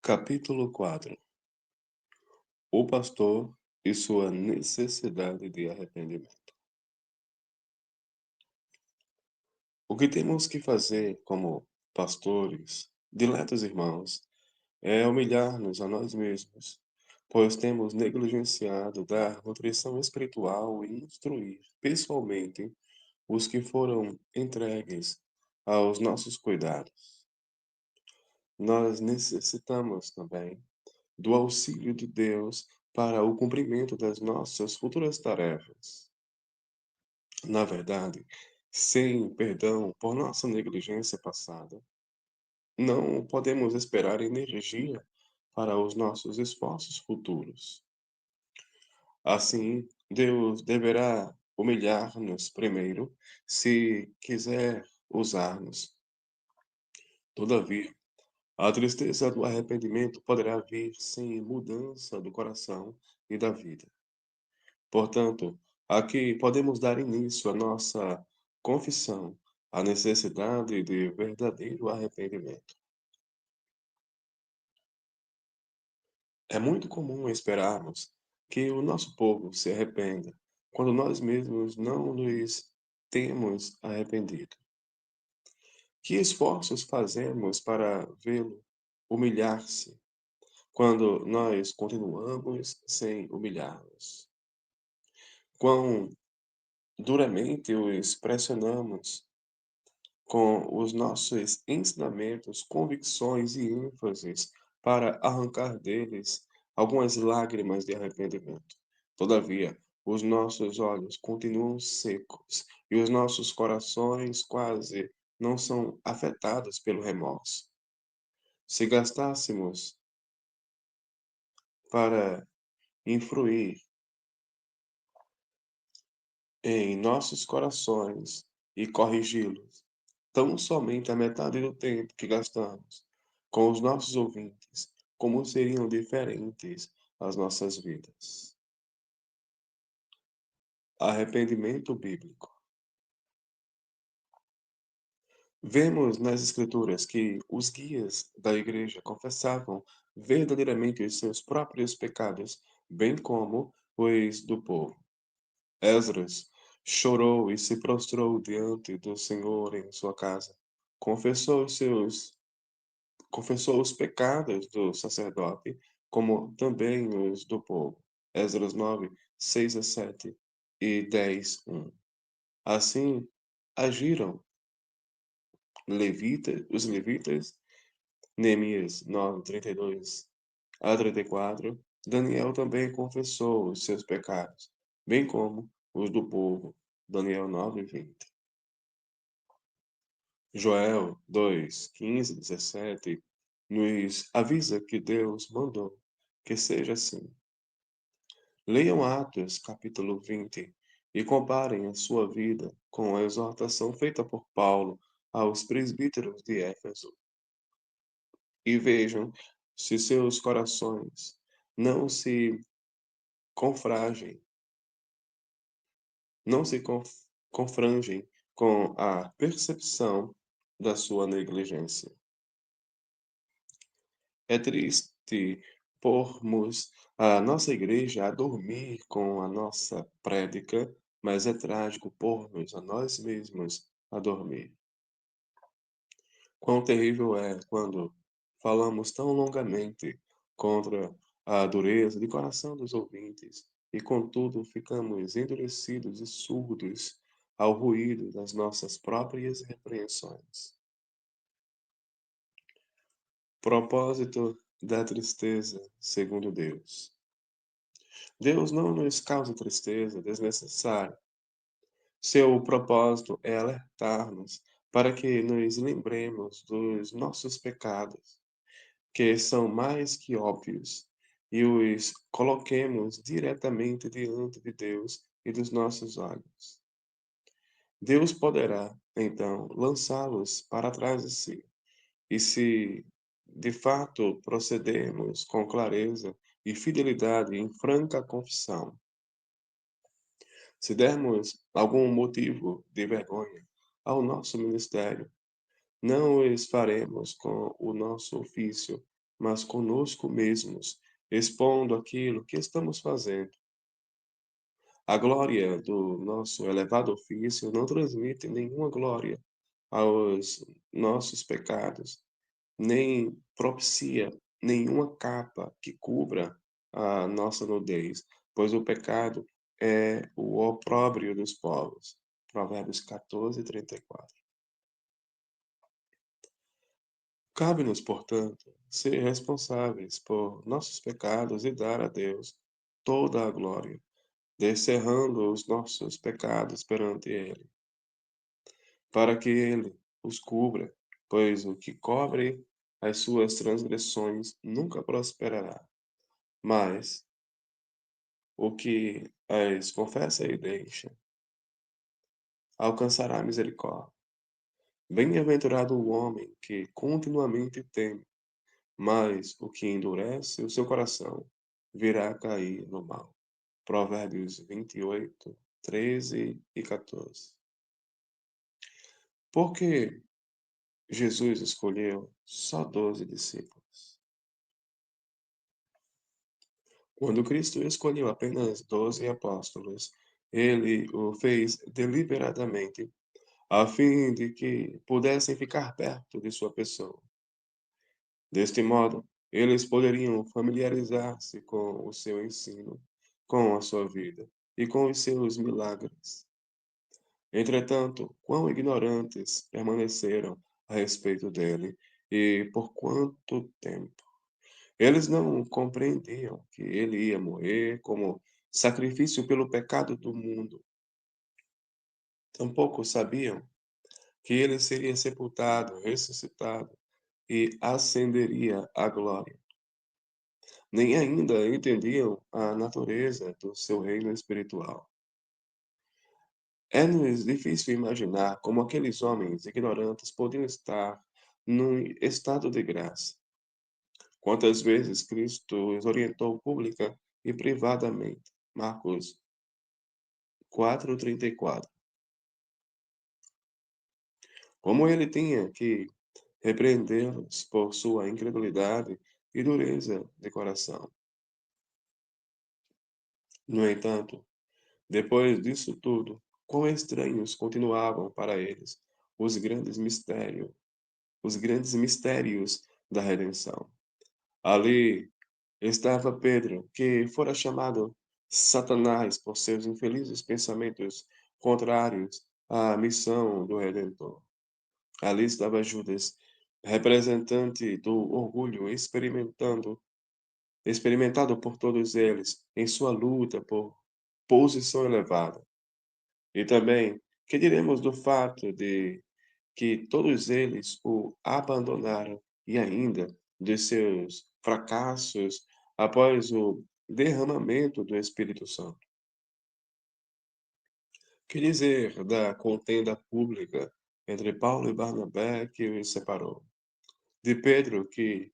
Capítulo 4. O pastor e sua necessidade de arrependimento. O que temos que fazer como pastores, diletos irmãos, é humilhar-nos a nós mesmos, pois temos negligenciado dar nutrição espiritual e instruir pessoalmente os que foram entregues aos nossos cuidados. Nós necessitamos também do auxílio de Deus para o cumprimento das nossas futuras tarefas. Na verdade, sem perdão por nossa negligência passada, não podemos esperar energia para os nossos esforços futuros. Assim, Deus deverá humilhar-nos primeiro, se quiser usar-nos. Todavia, a tristeza do arrependimento poderá vir sem mudança do coração e da vida. Portanto, aqui podemos dar início à nossa confissão, à necessidade de verdadeiro arrependimento. É muito comum esperarmos que o nosso povo se arrependa, quando nós mesmos não nos temos arrependido. Que esforços fazemos para vê-lo humilhar-se, quando nós continuamos sem humilhar-nos? Quão duramente os pressionamos com os nossos ensinamentos, convicções e ênfases para arrancar deles algumas lágrimas de arrependimento. Todavia, os nossos olhos continuam secos e os nossos corações quase não são afetados pelo remorso. Se gastássemos para influir em nossos corações e corrigi-los, tão somente a metade do tempo que gastamos com os nossos ouvintes, como seriam diferentes as nossas vidas. Arrependimento bíblico. Vemos nas Escrituras que os guias da igreja confessavam verdadeiramente os seus próprios pecados, bem como os do povo. Esdras chorou e se prostrou diante do Senhor em sua casa. Confessou os seus confessou os pecados do sacerdote, como também os do povo. Esdras 9, 6 a 7 e 10, 1. Assim agiram os levitas, Neemias 9, 32 a 34. Daniel também confessou os seus pecados, bem como os do povo. Daniel 9, 20. Joel 2, 15, 17 nos avisa que Deus mandou que seja assim. Leiam Atos, capítulo 20, e comparem a sua vida com a exortação feita por Paulo aos presbíteros de Éfeso, e vejam se seus corações não se confrangem, não se confrangem com a percepção da sua negligência. É triste pormos a nossa igreja a dormir com a nossa prédica, mas é trágico pormos a nós mesmos a dormir. Quão terrível é quando falamos tão longamente contra a dureza de coração dos ouvintes e, contudo, ficamos endurecidos e surdos ao ruído das nossas próprias repreensões. Propósito da tristeza, segundo Deus. Deus não nos causa tristeza desnecessária. Seu propósito é alertar-nos para que nos lembremos dos nossos pecados, que são mais que óbvios, e os coloquemos diretamente diante de Deus e dos nossos olhos. Deus poderá, então, lançá-los para trás de si. E se de fato procedermos com clareza e fidelidade em franca confissão, se dermos algum motivo de vergonha ao nosso ministério, não os faremos com o nosso ofício, mas conosco mesmos, expondo aquilo que estamos fazendo. A glória do nosso elevado ofício não transmite nenhuma glória aos nossos pecados, nem propicia nenhuma capa que cubra a nossa nudez, pois o pecado é o opróbrio dos povos. Provérbios 14:34. Cabe-nos, portanto, ser responsáveis por nossos pecados e dar a Deus toda a glória, descerrando os nossos pecados perante Ele, para que Ele os cubra, pois o que cobre as suas transgressões nunca prosperará, mas o que as confessa e deixa alcançará misericórdia. Bem-aventurado o homem que continuamente teme, mas o que endurece o seu coração virá a cair no mal. Provérbios 28, 13 e 14. Por que Jesus escolheu só 12 discípulos? Quando Cristo escolheu apenas 12 apóstolos, ele o fez deliberadamente, a fim de que pudessem ficar perto de sua pessoa. Deste modo, eles poderiam familiarizar-se com o seu ensino, com a sua vida e com os seus milagres. Entretanto, quão ignorantes permaneceram a respeito dele e por quanto tempo. Eles não compreendiam que ele ia morrer como sacrifício pelo pecado do mundo. Tampouco sabiam que ele seria sepultado, ressuscitado e ascenderia à glória. Nem ainda entendiam a natureza do seu reino espiritual. É-nos difícil imaginar como aqueles homens ignorantes podiam estar num estado de graça. Quantas vezes Cristo os orientou pública e privadamente. Marcos 4:34. Como ele tinha que repreendê-los por sua incredulidade e dureza de coração. No entanto, depois disso tudo, quão estranhos continuavam para eles os grandes mistérios da redenção. Ali estava Pedro, que fora chamado Satanás por seus infelizes pensamentos contrários à missão do Redentor. Ali estava Judas, representante do orgulho experimentado por todos eles em sua luta por posição elevada. E também, que diremos do fato de que todos eles o abandonaram e ainda de seus fracassos após o derramamento do Espírito Santo? Que dizer da contenda pública entre Paulo e Barnabé que os separou? De Pedro, que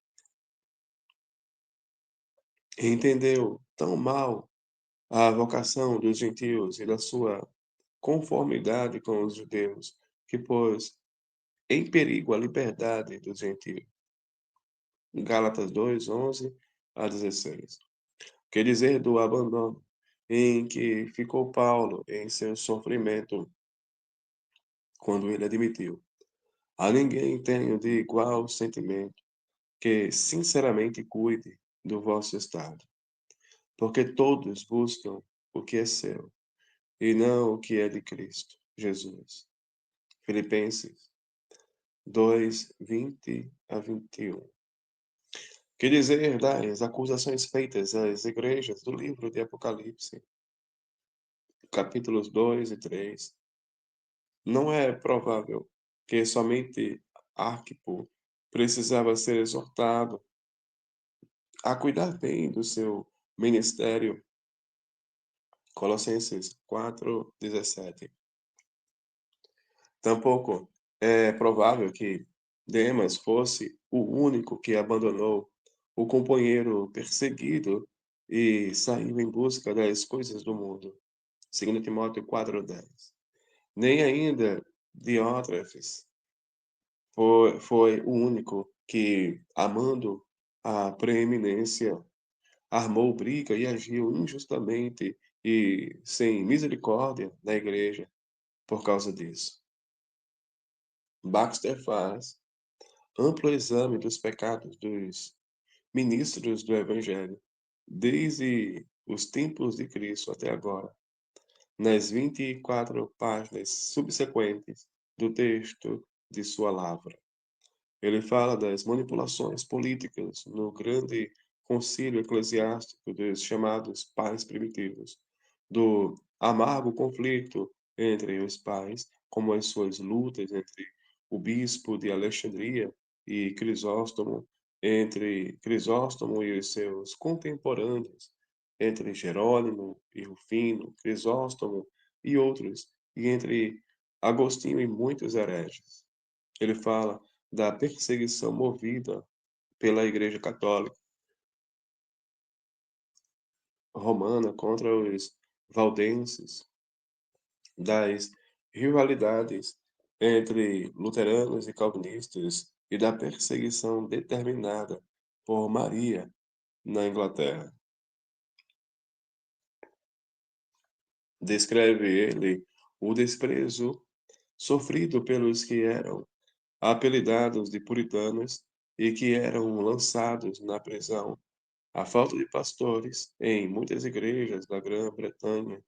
entendeu tão mal a vocação dos gentios e da sua conformidade com os judeus, que pôs em perigo a liberdade dos gentios. Gálatas 2, 11 a 16. Que dizer do abandono em que ficou Paulo em seu sofrimento, quando ele admitiu: a ninguém tenho de igual sentimento que sinceramente cuide do vosso estado, porque todos buscam o que é seu, e não o que é de Cristo Jesus. Filipenses 2, 20 a 21. Que dizer das acusações feitas às igrejas do livro de Apocalipse, capítulos 2 e 3? Não é provável que somente Arquipo precisava ser exortado a cuidar bem do seu ministério. Colossenses 4:17. Tampouco é provável que Demas fosse o único que abandonou o companheiro perseguido e saiu em busca das coisas do mundo. 2 Timóteo 4:10. Nem ainda Diótrefes foi o único que, amando A preeminência armou briga e agiu injustamente e sem misericórdia na igreja por causa disso. Baxter faz amplo exame dos pecados dos ministros do Evangelho, desde os tempos de Cristo até agora, nas 24 páginas subsequentes do texto de sua lavra. Ele fala das manipulações políticas no grande concílio eclesiástico dos chamados pais primitivos, do amargo conflito entre os pais, como as suas lutas entre o bispo de Alexandria e Crisóstomo, entre Crisóstomo e os seus contemporâneos, entre Jerônimo e Rufino, Crisóstomo e outros, e entre Agostinho e muitos hereges. Ele fala da perseguição movida pela Igreja Católica Romana contra os valdenses, das rivalidades entre luteranos e calvinistas e da perseguição determinada por Maria na Inglaterra. Descreve ele o desprezo sofrido pelos que eram apelidados de puritanos e que eram lançados na prisão. A falta de pastores em muitas igrejas da Grã-Bretanha,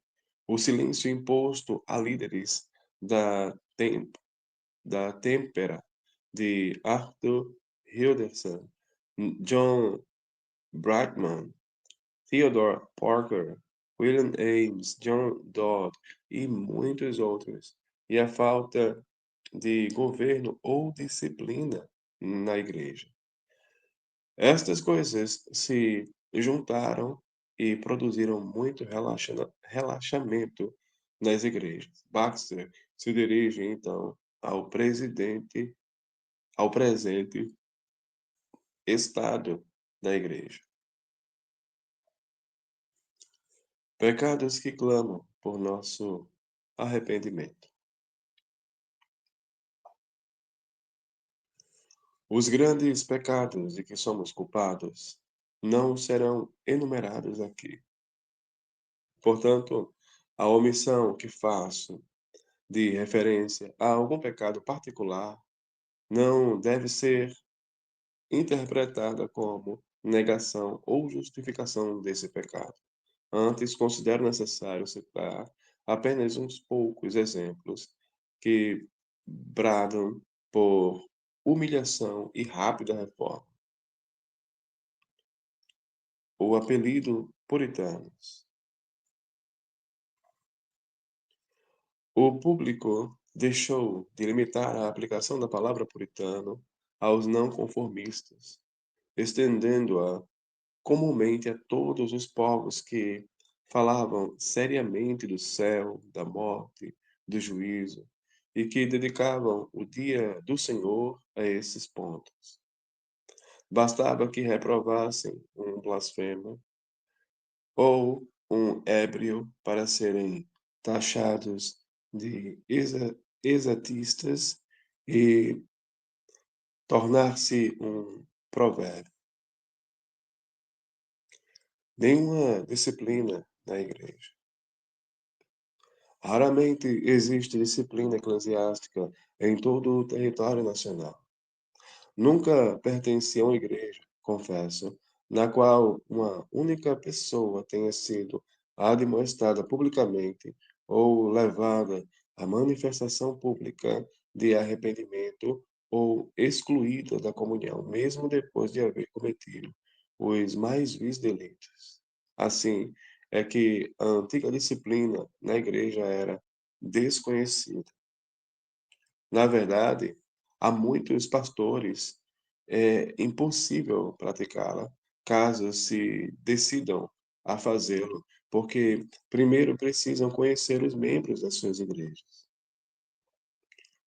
o silêncio imposto a líderes da, tem, da Tempera, de Arthur Hilderson, John Brightman, Theodore Parker, William Ames, John Dodd e muitos outros, e a falta de governo ou disciplina na igreja. Estas coisas se juntaram e produziram muito relaxamento nas igrejas. Baxter se dirige então ao presente estado da igreja. Pecados que clamam por nosso arrependimento. Os grandes pecados de que somos culpados não serão enumerados aqui. Portanto, a omissão que faço de referência a algum pecado particular não deve ser interpretada como negação ou justificação desse pecado. Antes, considero necessário citar apenas uns poucos exemplos que bradam por humilhação e rápida reforma. O apelido puritanos. O público deixou de limitar a aplicação da palavra puritano aos não conformistas, estendendo-a comumente a todos os povos que falavam seriamente do céu, da morte, do juízo, e que dedicavam o dia do Senhor a esses pontos. Bastava que reprovassem um blasfemo ou um ébrio para serem taxados de exatistas e tornar-se um provérbio. Nenhuma disciplina na igreja. Raramente existe disciplina eclesiástica em todo o território nacional. Nunca pertenci a uma igreja, confesso, na qual uma única pessoa tenha sido admoestada publicamente ou levada à manifestação pública de arrependimento ou excluída da comunhão, mesmo depois de haver cometido os mais vis delitos. Assim, é que a antiga disciplina na igreja era desconhecida. Na verdade, há muitos pastores, é impossível praticá-la, caso se decidam a fazê-lo, porque primeiro precisam conhecer os membros das suas igrejas.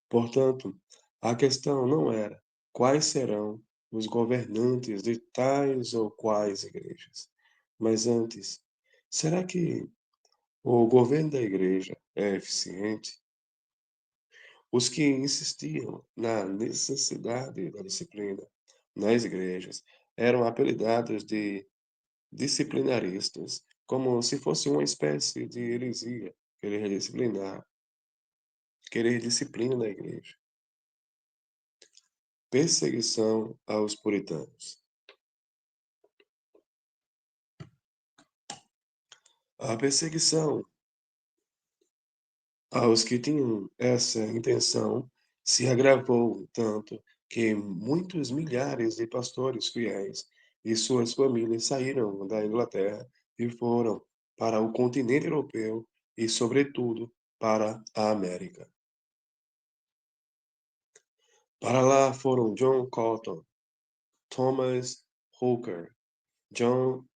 Portanto, a questão não era quais serão os governantes de tais ou quais igrejas, mas antes, será que o governo da igreja é eficiente? Os que insistiam na necessidade da disciplina nas igrejas eram apelidados de disciplinaristas, como se fosse uma espécie de heresia, querer disciplinar, querer disciplina na igreja. Perseguição aos puritanos. A perseguição aos que tinham essa intenção se agravou tanto que muitos milhares de pastores fiéis e suas famílias saíram da Inglaterra e foram para o continente europeu e, sobretudo, para a América. Para lá foram John Colton, Thomas Hooker, John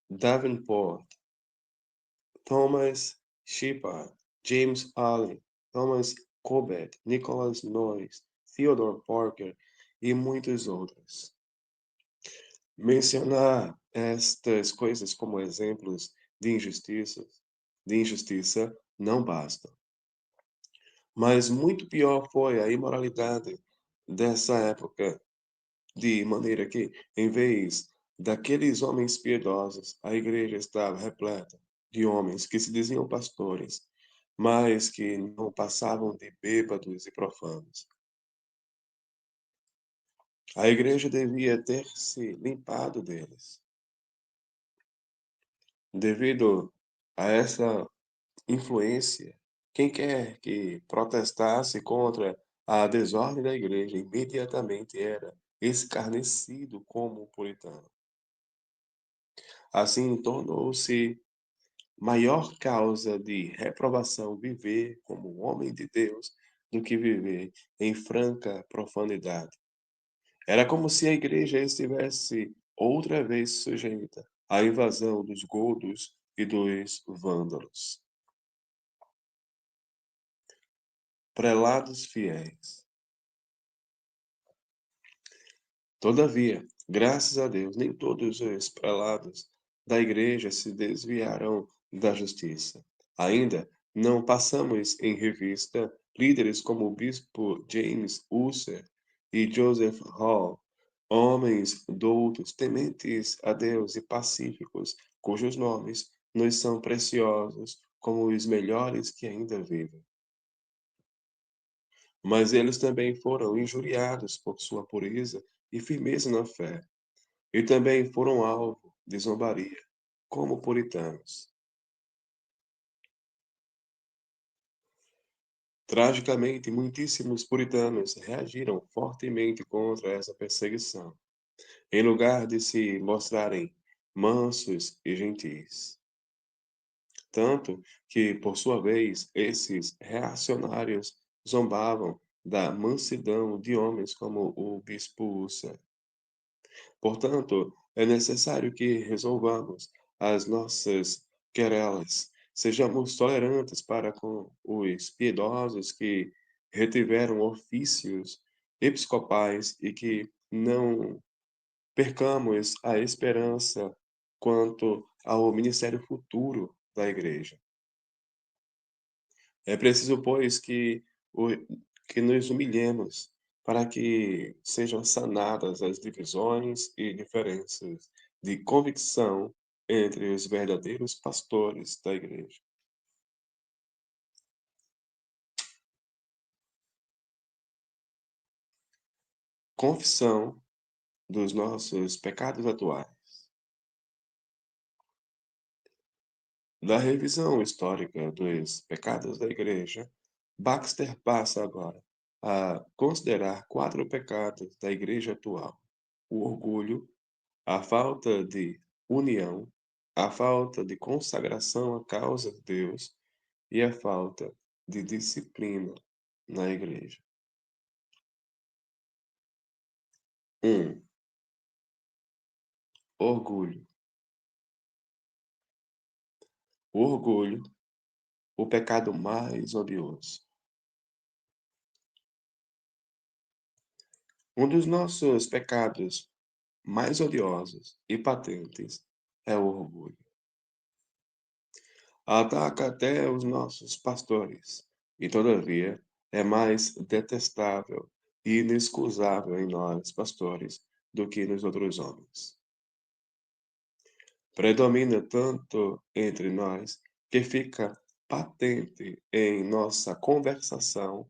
Davenport, Thomas Shepard, James Allen, Thomas Cobbett, Nicholas Noyes, Theodore Parker e muitos outros. Mencionar estas coisas como exemplos de injustiça não basta. Mas muito pior foi a imoralidade dessa época, de maneira que, em vez daqueles homens piedosos, a igreja estava repleta de homens que se diziam pastores, mas que não passavam de bêbados e profanos. A igreja devia ter se limpado deles. Devido a essa influência, quem quer que protestasse contra a desordem da igreja imediatamente era escarnecido como puritano. Assim, tornou-se maior causa de reprovação viver como homem de Deus do que viver em franca profanidade. Era como se a igreja estivesse outra vez sujeita à invasão dos godos e dos vândalos. Prelados fiéis. Todavia, graças a Deus, nem todos os prelados da igreja se desviaram da justiça. Ainda não passamos em revista líderes como o bispo James Ussher e Joseph Hall, homens doutos, tementes a Deus e pacíficos, cujos nomes nos são preciosos como os melhores que ainda vivem. Mas eles também foram injuriados por sua pureza e firmeza na fé, e também foram alvo de zombaria, como puritanos. Tragicamente, muitíssimos puritanos reagiram fortemente contra essa perseguição, em lugar de se mostrarem mansos e gentis. Tanto que, por sua vez, esses reacionários zombavam da mansidão de homens como o bispo Ussa. Portanto, é necessário que resolvamos as nossas querelas, sejamos tolerantes para com os piedosos que retiveram ofícios episcopais e que não percamos a esperança quanto ao ministério futuro da Igreja. É preciso, pois, o que nos humilhemos para que sejam sanadas as divisões e diferenças de convicção entre os verdadeiros pastores da igreja. Confissão dos nossos pecados atuais. Da revisão histórica dos pecados da igreja, Baxter passa agora a considerar 4 pecados da igreja atual: o orgulho, a falta de união, a falta de consagração à causa de Deus e a falta de disciplina na igreja. 1. Orgulho. O orgulho, o pecado mais odioso. Um dos nossos pecados mais odiosos e patentes é o orgulho. Ataca até os nossos pastores, e todavia é mais detestável e inexcusável em nós, pastores, do que nos outros homens. Predomina tanto entre nós que fica patente em nossa conversação,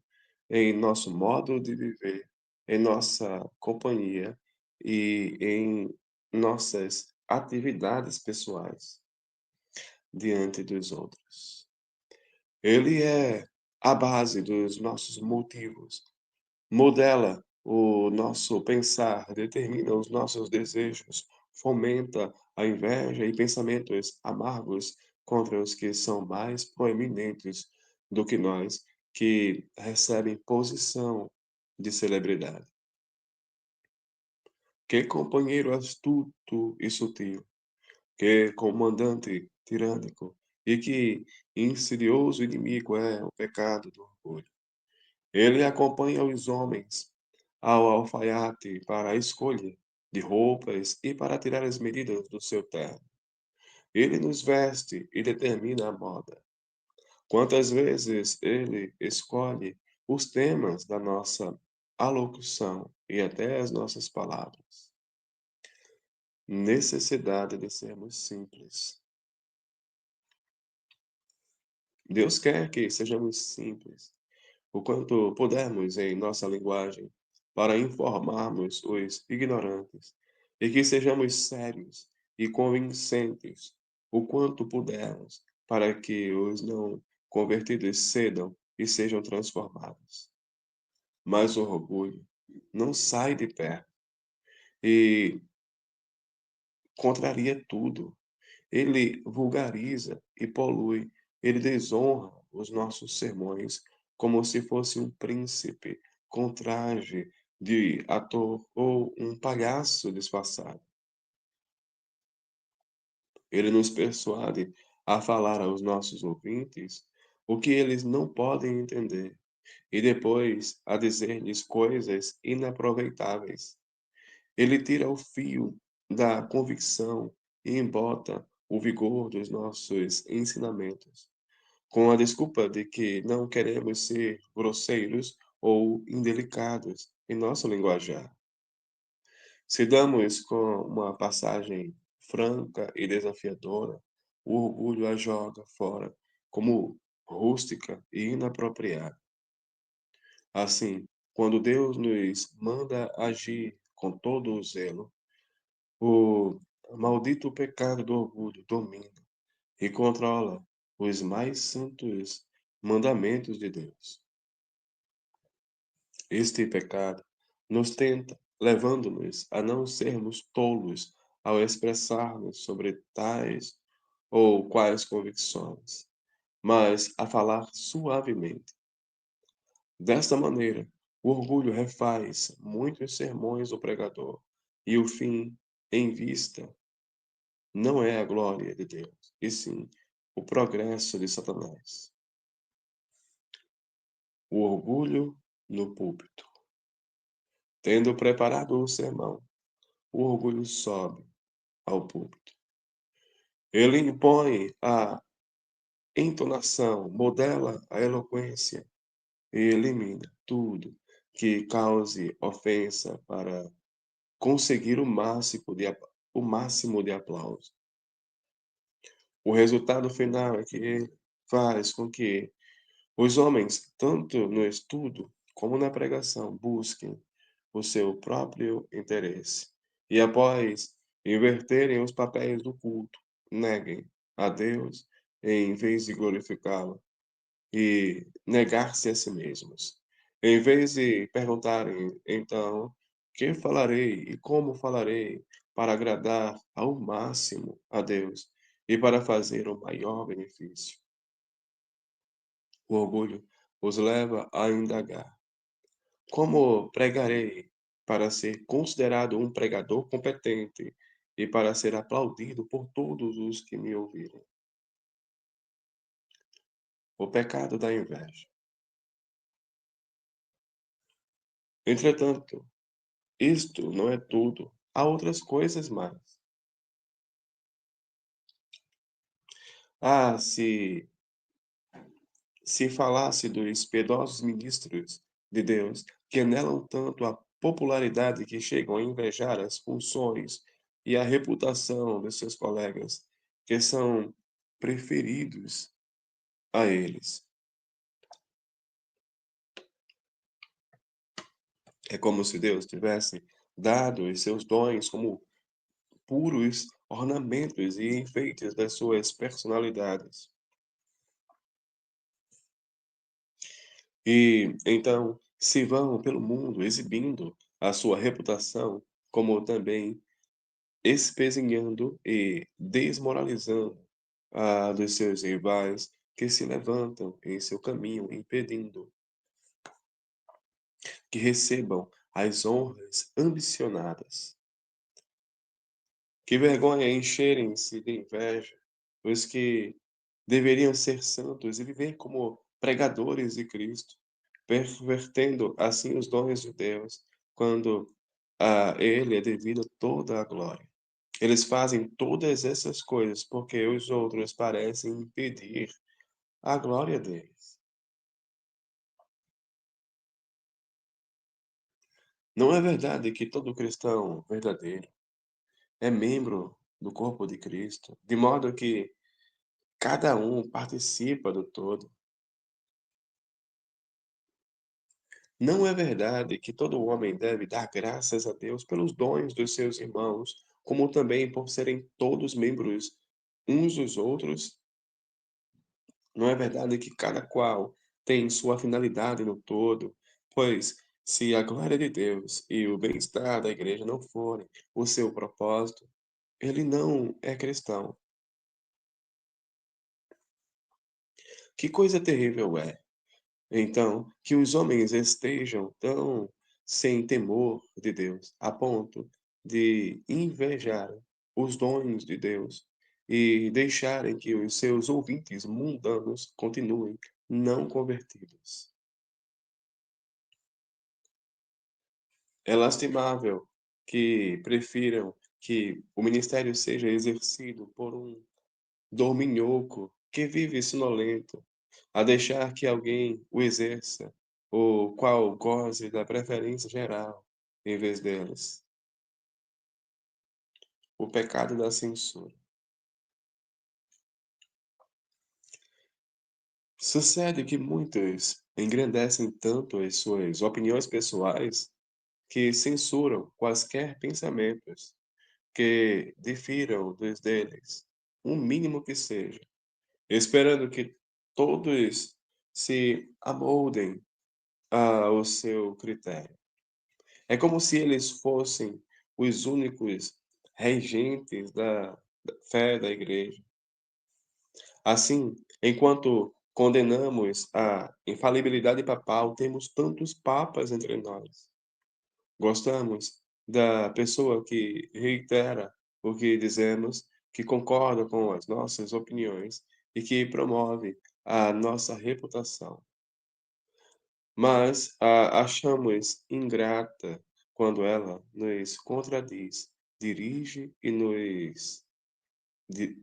em nosso modo de viver, em nossa companhia e em nossas atividades pessoais diante dos outros. Ele é a base dos nossos motivos, modela o nosso pensar, determina os nossos desejos, fomenta a inveja e pensamentos amargos contra os que são mais proeminentes do que nós, que recebem posição de celebridade. Que companheiro astuto e sutil, que comandante tirânico, e que insidioso inimigo é o pecado do orgulho. Ele acompanha os homens ao alfaiate para a escolha de roupas e para tirar as medidas do seu terno. Ele nos veste e determina a moda. Quantas vezes ele escolhe os temas da nossa alocução e até as nossas palavras. Necessidade de sermos simples. Deus quer que sejamos simples, o quanto pudermos em nossa linguagem, para informarmos os ignorantes, e que sejamos sérios e convincentes, o quanto pudermos, para que os não convertidos cedam e sejam transformados. Mas o orgulho não sai de perto e contraria tudo. Ele vulgariza e polui, ele desonra os nossos sermões como se fosse um príncipe com traje de ator ou um palhaço disfarçado. Ele nos persuade a falar aos nossos ouvintes o que eles não podem entender e depois a dizer-lhes coisas inaproveitáveis. Ele tira o fio da convicção e embota o vigor dos nossos ensinamentos, com a desculpa de que não queremos ser grosseiros ou indelicados em nosso linguajar. Se damos com uma passagem franca e desafiadora, o orgulho a joga fora como rústica e inapropriada. Assim, quando Deus nos manda agir com todo o zelo, o maldito pecado do orgulho domina e controla os mais santos mandamentos de Deus. Este pecado nos tenta, levando-nos a não sermos tolos ao expressarmos sobre tais ou quais convicções, mas a falar suavemente. Desta maneira, o orgulho refaz muitos sermões do pregador, e o fim em vista não é a glória de Deus, e sim o progresso de Satanás. O orgulho no púlpito. Tendo preparado o sermão, o orgulho sobe ao púlpito. Ele impõe a entonação, modela a eloquência e elimina tudo que cause ofensa para conseguir o máximo de aplauso. O resultado final é que ele faz com que os homens, tanto no estudo como na pregação, busquem o seu próprio interesse e, após inverterem os papéis do culto, neguem a Deus em vez de glorificá-lo e negar-se a si mesmos. Em vez de perguntarem, então, que falarei e como falarei para agradar ao máximo a Deus e para fazer o maior benefício. O orgulho os leva a indagar: como pregarei para ser considerado um pregador competente e para ser aplaudido por todos os que me ouvirem? O pecado da inveja. Entretanto, isto não é tudo. Há outras coisas mais. Ah, se falasse dos piedosos ministros de Deus, que anelam tanto a popularidade que chegam a invejar as funções e a reputação de seus colegas, que são preferidos a eles. É como se Deus tivesse dado os seus dons como puros ornamentos e enfeites das suas personalidades. E então se vão pelo mundo exibindo a sua reputação, como também espezinhando e desmoralizando a dos seus rivais que se levantam em seu caminho, impedindo que recebam as honras ambicionadas. Que vergonha encherem-se de inveja os que deveriam ser santos e viver como pregadores de Cristo, pervertendo assim os dons de Deus, quando a Ele é devida toda a glória. Eles fazem todas essas coisas porque os outros parecem impedir a glória deles. Não é verdade que todo cristão verdadeiro é membro do corpo de Cristo, de modo que cada um participa do todo? Não é verdade que todo homem deve dar graças a Deus pelos dons dos seus irmãos, como também por serem todos membros uns dos outros? Não é verdade que cada qual tem sua finalidade no todo? Pois, se a glória de Deus e o bem-estar da igreja não forem o seu propósito, ele não é cristão. Que coisa terrível é, então, que os homens estejam tão sem temor de Deus, a ponto de invejar os dons de Deus e deixarem que os seus ouvintes mundanos continuem não convertidos. É lastimável que prefiram que o ministério seja exercido por um dorminhoco que vive sonolento, a deixar que alguém o exerça, o qual goze da preferência geral em vez deles. O pecado da censura. Sucede que muitos engrandecem tanto as suas opiniões pessoais que censuram quaisquer pensamentos que difiram dos deles, o mínimo que seja, esperando que todos se amoldem ao seu critério. É como se eles fossem os únicos regentes da fé da igreja. Assim, enquanto condenamos a infalibilidade papal, temos tantos papas entre nós. Gostamos da pessoa que reitera o que dizemos, que concorda com as nossas opiniões e que promove a nossa reputação. Mas a achamos ingrata quando ela nos contradiz, dirige e nos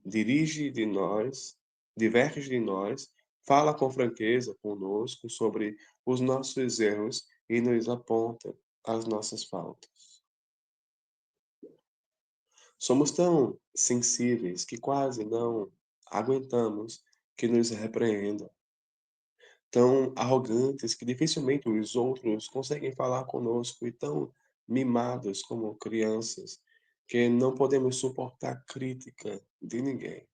dirige de nós, diverge de nós, fala com franqueza conosco sobre os nossos erros e nos aponta as nossas faltas. Somos tão sensíveis que quase não aguentamos que nos repreendam, tão arrogantes que dificilmente os outros conseguem falar conosco e tão mimados como crianças que não podemos suportar crítica de ninguém.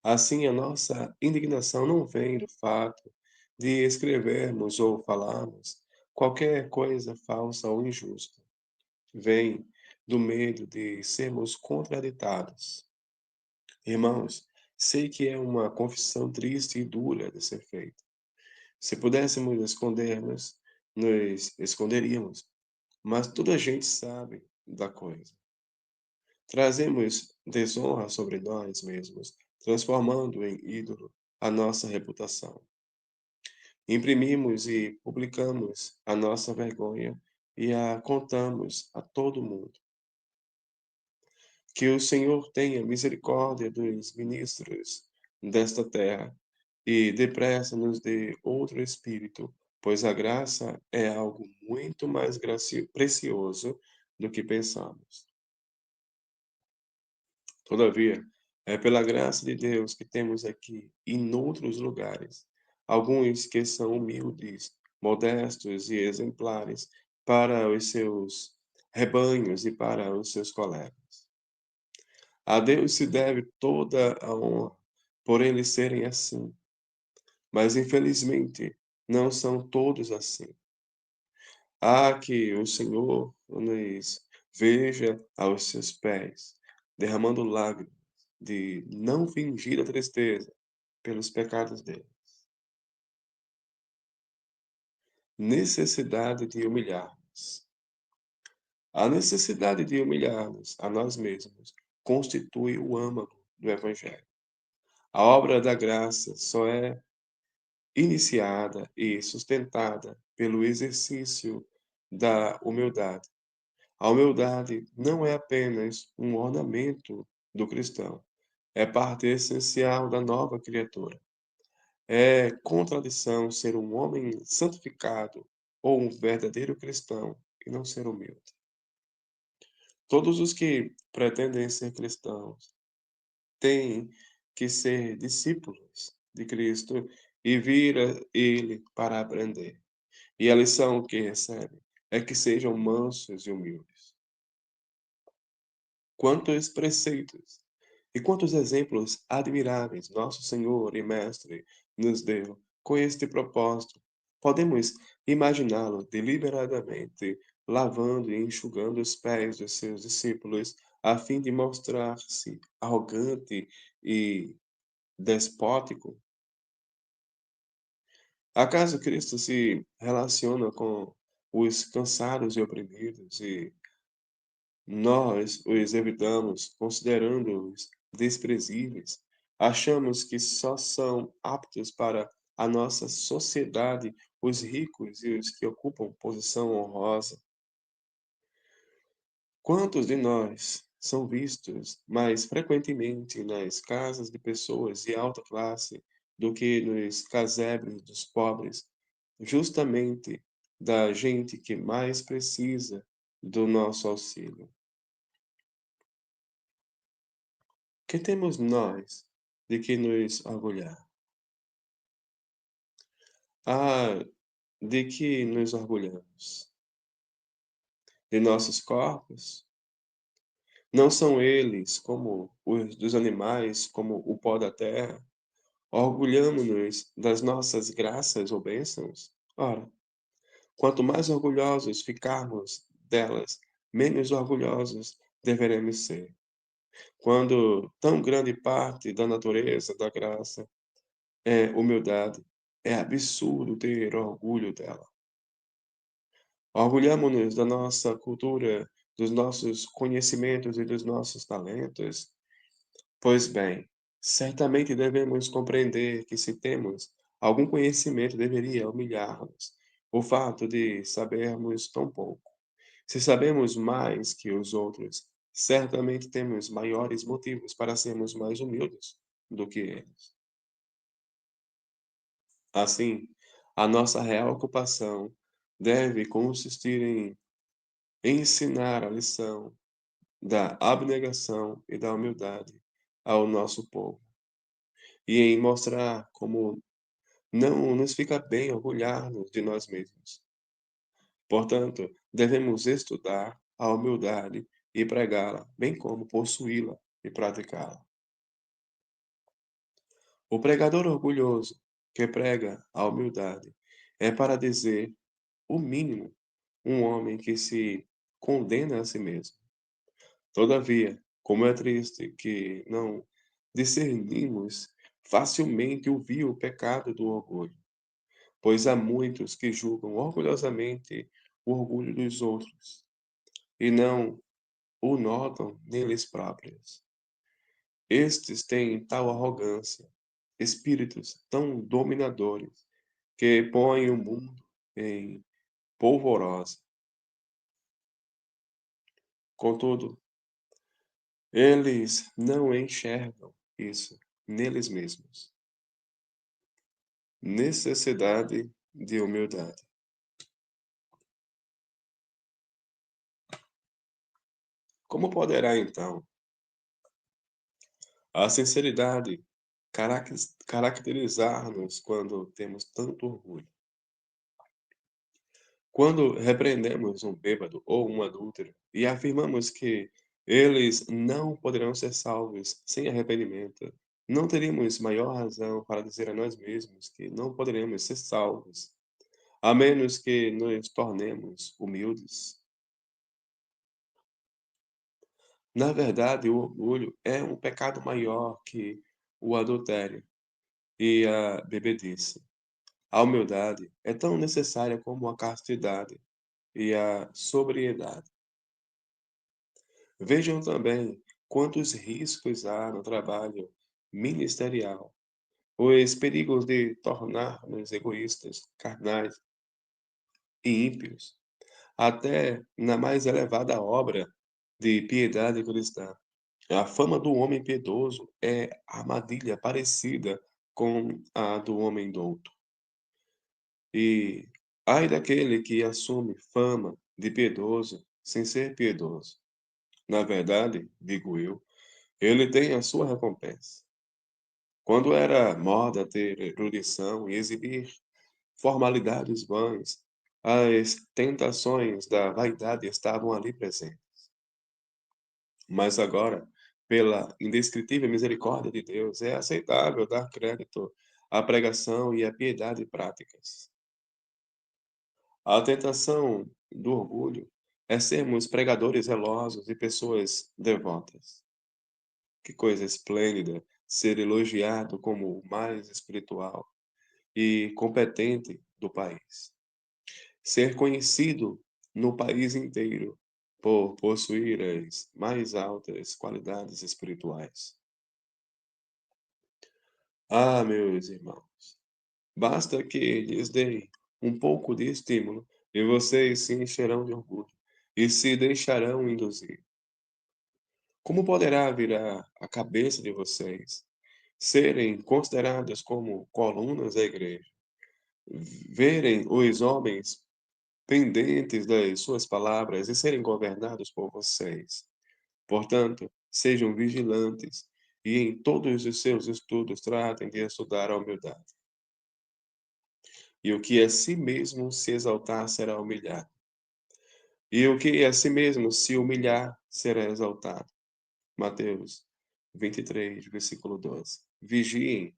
Assim, a nossa indignação não vem do fato de escrevermos ou falarmos qualquer coisa falsa ou injusta. Vem do medo de sermos contraditados. Irmãos, sei que é uma confissão triste e dura de ser feita. Se pudéssemos escondermos, nos esconderíamos, mas toda a gente sabe da coisa. Trazemos desonra sobre nós mesmos, transformando em ídolo a nossa reputação. Imprimimos e publicamos a nossa vergonha e a contamos a todo mundo. Que o Senhor tenha misericórdia dos ministros desta terra e depressa nos dê outro espírito pois a graça é algo muito mais precioso do que pensamos. Todavia, é pela graça de Deus que temos aqui e noutros lugares alguns que são humildes, modestos e exemplares para os seus rebanhos e para os seus colegas. A Deus se deve toda a honra por eles serem assim, mas infelizmente não são todos assim. Há que o Senhor nos veja aos seus pés, derramando lágrimas de não fingir a tristeza pelos pecados dele. Necessidade de humilhar-nos. A necessidade de humilhar-nos a nós mesmos constitui o âmago do Evangelho. A obra da graça só é iniciada e sustentada pelo exercício da humildade. A humildade não é apenas um ornamento do cristão, é parte essencial da nova criatura. É contradição ser um homem santificado ou um verdadeiro cristão e não ser humilde. Todos os que pretendem ser cristãos têm que ser discípulos de Cristo e vir a Ele para aprender. E a lição que recebem é que sejam mansos e humildes. Quantos preceitos e quantos exemplos admiráveis nosso Senhor e Mestre nos deu com este propósito. Podemos imaginá-lo deliberadamente lavando e enxugando os pés dos seus discípulos a fim de mostrar-se arrogante e despótico? Acaso Cristo se relaciona com os cansados e oprimidos e nós os evitamos, considerando-os desprezíveis. Achamos que só são aptos para a nossa sociedade os ricos e os que ocupam posição honrosa. Quantos de nós são vistos mais frequentemente nas casas de pessoas de alta classe do que nos casebres dos pobres, justamente da gente que mais precisa do nosso auxílio? Que temos nós de que nos orgulhar? Ah, de que nos orgulhamos? De nossos corpos? Não são eles como os dos animais, como o pó da terra? Orgulhamo-nos das nossas graças ou bênçãos? Ora, quanto mais orgulhosos ficarmos delas, menos orgulhosos deveremos ser. Quando tão grande parte da natureza da graça é humildade, é absurdo ter orgulho dela. Orgulhamo-nos da nossa cultura, dos nossos conhecimentos e dos nossos talentos? Pois bem, certamente devemos compreender que se temos algum conhecimento deveria humilhar-nos o fato de sabermos tão pouco. Se sabemos mais que os outros, certamente temos maiores motivos para sermos mais humildes do que eles. Assim, a nossa real ocupação deve consistir em ensinar a lição da abnegação e da humildade ao nosso povo, e em mostrar como não nos fica bem orgulhar-nos de nós mesmos. Portanto, devemos estudar a humildade e pregá-la, bem como possuí-la e praticá-la. O pregador orgulhoso que prega a humildade é, para dizer o mínimo, um homem que se condena a si mesmo. Todavia, como é triste que não discernimos facilmente o vil pecado do orgulho, pois há muitos que julgam orgulhosamente o orgulho dos outros e não o notam neles próprios. Estes têm tal arrogância, espíritos tão dominadores, que põem o mundo em polvorosa. Contudo, eles não enxergam isso neles mesmos. Necessidade de humildade. Como poderá, então, a sinceridade caracterizar-nos quando temos tanto orgulho? Quando repreendemos um bêbado ou um adúltero e afirmamos que eles não poderão ser salvos sem arrependimento, não teríamos maior razão para dizer a nós mesmos que não poderemos ser salvos, a menos que nos tornemos humildes. Na verdade, o orgulho é um pecado maior que o adultério e a bebedice. A humildade é tão necessária como a castidade e a sobriedade. Vejam também quantos riscos há no trabalho ministerial, os perigos de tornar-nos egoístas, carnais e ímpios, até na mais elevada obra de piedade cristã. A fama do homem piedoso é armadilha parecida com a do homem douto. E ai daquele que assume fama de piedoso sem ser piedoso. Na verdade, digo eu, ele tem a sua recompensa. Quando era moda ter erudição e exibir formalidades vãs, as tentações da vaidade estavam ali presentes. Mas agora, pela indescritível misericórdia de Deus, é aceitável dar crédito à pregação e à piedade práticas. A tentação do orgulho é sermos pregadores zelosos e pessoas devotas. Que coisa esplêndida ser elogiado como o mais espiritual e competente do país. Ser conhecido no país inteiro por possuir as mais altas qualidades espirituais. Ah, meus irmãos, basta que lhes deem um pouco de estímulo e vocês se encherão de orgulho e se deixarão induzir. Como poderá virar a cabeça de vocês serem consideradas como colunas da igreja, verem os homens pendentes das suas palavras e serem governados por vocês? Portanto, sejam vigilantes e em todos os seus estudos tratem de estudar a humildade. E o que a si mesmo se exaltar será humilhado. E o que a si mesmo se humilhar será exaltado. Mateus 23, versículo 12. Vigiem,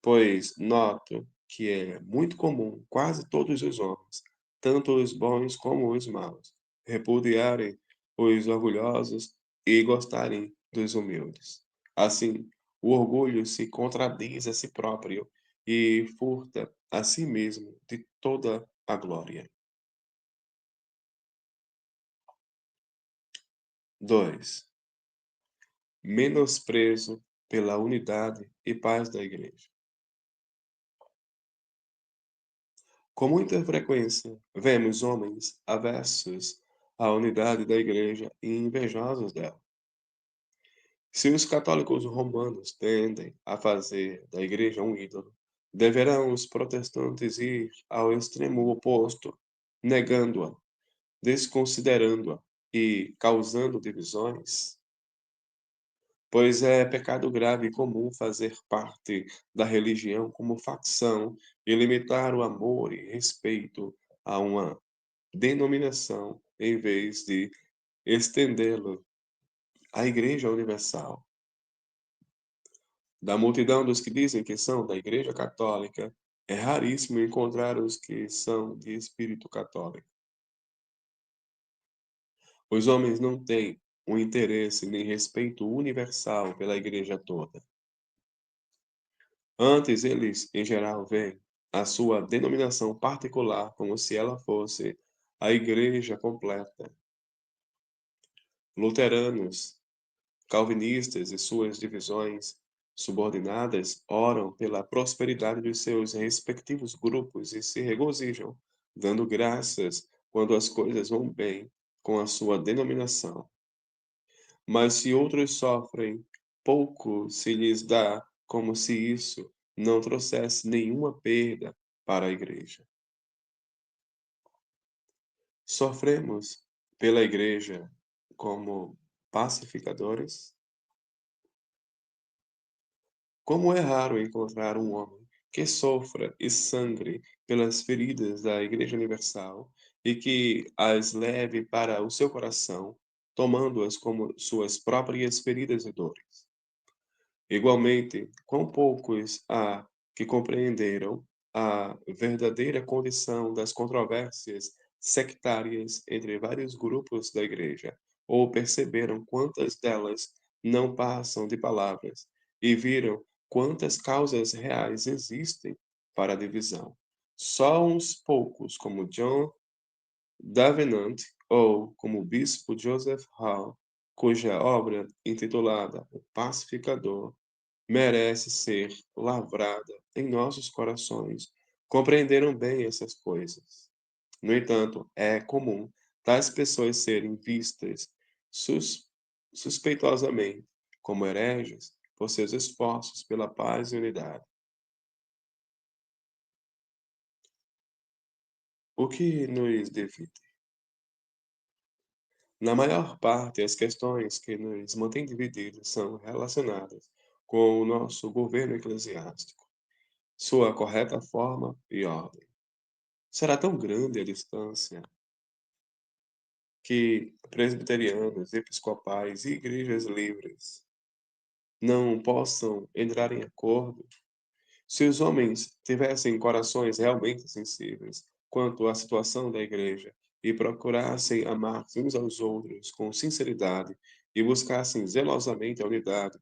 pois noto que é muito comum quase todos os homens, tanto os bons como os maus, repudiarem os orgulhosos e gostarem dos humildes. Assim, o orgulho se contradiz a si próprio e furta a si mesmo de toda a glória. 2. Menosprezo pela unidade e paz da igreja. Com muita frequência, vemos homens aversos à unidade da Igreja e invejosos dela. Se os católicos romanos tendem a fazer da Igreja um ídolo, deverão os protestantes ir ao extremo oposto, negando-a, desconsiderando-a e causando divisões? Pois é pecado grave e comum fazer parte da religião como facção e limitar o amor e respeito a uma denominação em vez de estendê-lo à Igreja Universal. Da multidão dos que dizem que são da Igreja Católica, é raríssimo encontrar os que são de espírito católico. Os homens não têm um interesse nem respeito universal pela Igreja toda. Antes, eles, em geral, veem a sua denominação particular como se ela fosse a Igreja completa. Luteranos, calvinistas e suas divisões subordinadas oram pela prosperidade dos seus respectivos grupos e se regozijam, dando graças quando as coisas vão bem com a sua denominação. Mas se outros sofrem, pouco se lhes dá como se isso não trouxesse nenhuma perda para a igreja. Sofremos pela igreja como pacificadores? Como é raro encontrar um homem que sofra e sangre pelas feridas da Igreja Universal e que as leve para o seu coração, tomando-as como suas próprias feridas e dores. Igualmente, quão poucos há que compreenderam a verdadeira condição das controvérsias sectárias entre vários grupos da Igreja, ou perceberam quantas delas não passam de palavras, e viram quantas causas reais existem para a divisão. Só uns poucos, como John Davenant ou como o bispo Joseph Hall, cuja obra, intitulada O Pacificador, merece ser lavrada em nossos corações, compreenderam bem essas coisas. No entanto, é comum tais pessoas serem vistas sus suspeitosamente como hereges por seus esforços pela paz e unidade. O que nos divide? Na maior parte, as questões que nos mantêm divididos são relacionadas com o nosso governo eclesiástico, sua correta forma e ordem. Será tão grande a distância que presbiterianos, episcopais e igrejas livres não possam entrar em acordo? Se os homens tivessem corações realmente sensíveis quanto à situação da igreja e procurassem amar uns aos outros com sinceridade e buscassem zelosamente a unidade,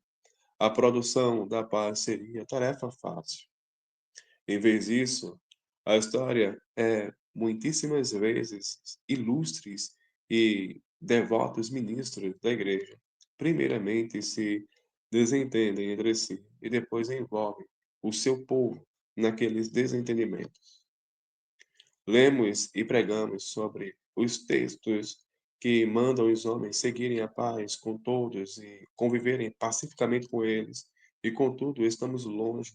a produção da paz seria tarefa fácil. Em vez disso, a história é muitíssimas vezes ilustres e devotos ministros da igreja. Primeiramente se desentendem entre si e depois envolvem o seu povo naqueles desentendimentos. Lemos e pregamos sobre os textos que mandam os homens seguirem a paz com todos e conviverem pacificamente com eles, e contudo estamos longe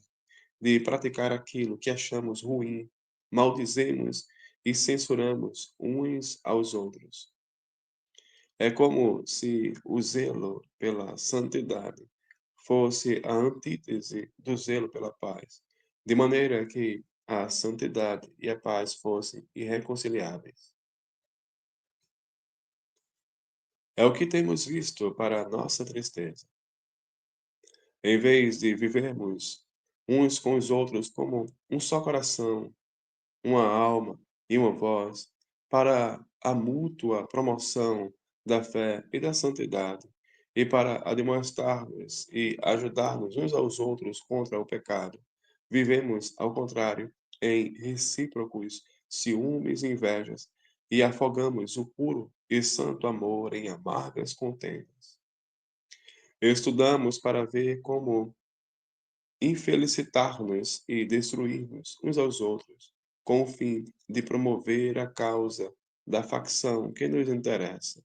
de praticar aquilo que achamos ruim, maldizemos e censuramos uns aos outros. É como se o zelo pela santidade fosse a antítese do zelo pela paz, de maneira que a santidade e a paz fossem irreconciliáveis. É o que temos visto para a nossa tristeza. Em vez de vivermos uns com os outros como um só coração, uma alma e uma voz para a mútua promoção da fé e da santidade, e para admoestar-nos e ajudar-nos uns aos outros contra o pecado. Vivemos, ao contrário, em recíprocos ciúmes e invejas, e afogamos o puro e santo amor em amargas contendas. Estudamos para ver como infelicitar-nos e destruir-nos uns aos outros, com o fim de promover a causa da facção que nos interessa.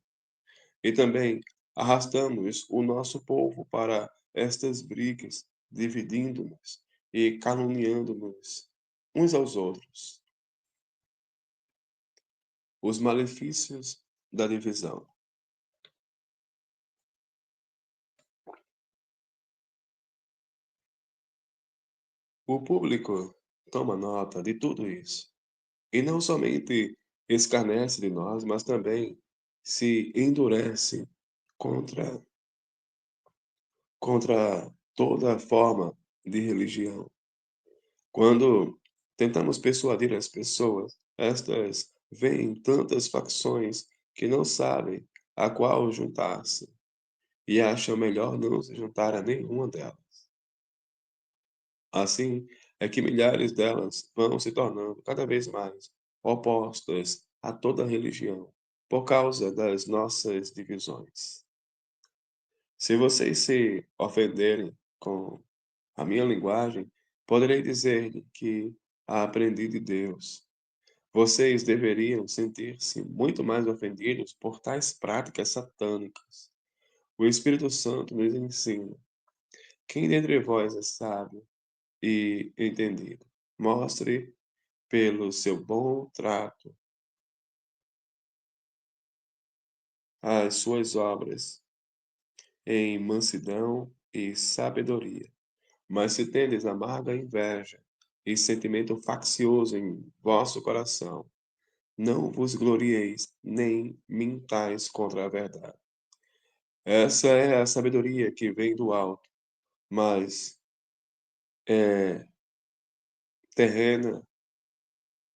E também arrastamos o nosso povo para estas brigas, dividindo-nos e caluniando-nos uns aos outros. Os malefícios da divisão. O público toma nota de tudo isso. E não somente escarnece de nós, mas também se endurece contra toda forma de religião. Quando tentamos persuadir as pessoas, estas veem tantas facções que não sabem a qual juntar-se e acham melhor não se juntar a nenhuma delas. Assim é que milhares delas vão se tornando cada vez mais opostas a toda religião, por causa das nossas divisões. Se vocês se ofenderem com a minha linguagem, poderei dizer que a aprendi de Deus. Vocês deveriam sentir-se muito mais ofendidos por tais práticas satânicas. O Espírito Santo nos ensina: quem dentre vós é sábio e entendido? Mostre pelo seu bom trato as suas obras em mansidão e sabedoria. Mas se tendes amarga inveja e sentimento faccioso em vosso coração, não vos glorieis nem mintais contra a verdade. Essa é a sabedoria que vem do alto, mas é terrena,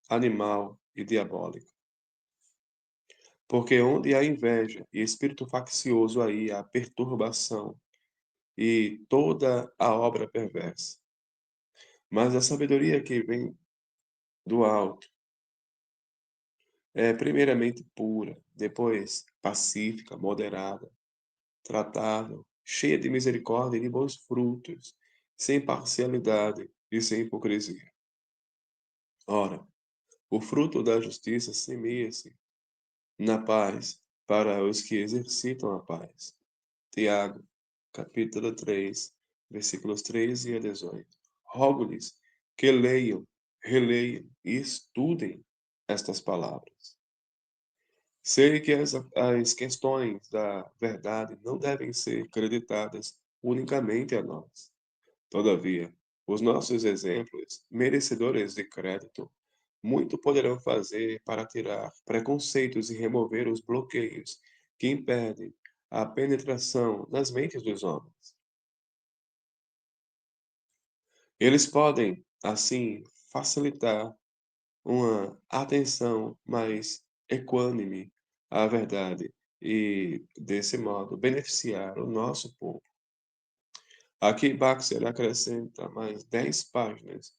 animal e diabólica. Porque onde há inveja e espírito faccioso, aí há perturbação e toda a obra perversa. Mas a sabedoria que vem do alto é primeiramente pura, depois pacífica, moderada, tratável, cheia de misericórdia e de bons frutos, sem parcialidade e sem hipocrisia. Ora, o fruto da justiça semeia-se na paz para os que exercitam a paz. Tiago, capítulo 3, versículos 13 a 18. Rogo-lhes que leiam, releiam e estudem estas palavras. Sei que as questões da verdade não devem ser creditadas unicamente a nós. Todavia, os nossos exemplos, merecedores de crédito, muito poderão fazer para tirar preconceitos e remover os bloqueios que impedem a penetração nas mentes dos homens. Eles podem, assim, facilitar uma atenção mais equânime à verdade e, desse modo, beneficiar o nosso povo. Aqui Baxter acrescenta mais 10 páginas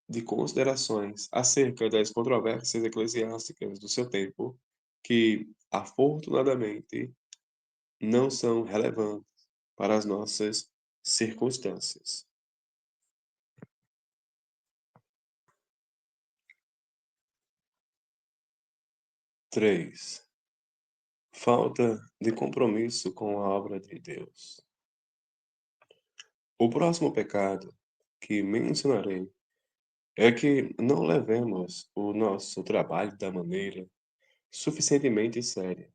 de considerações acerca das controvérsias eclesiásticas do seu tempo, que, afortunadamente, não são relevantes para as nossas circunstâncias. 3. Falta de compromisso com a obra de Deus. O próximo pecado que mencionarei é que não levemos o nosso trabalho da maneira suficientemente séria.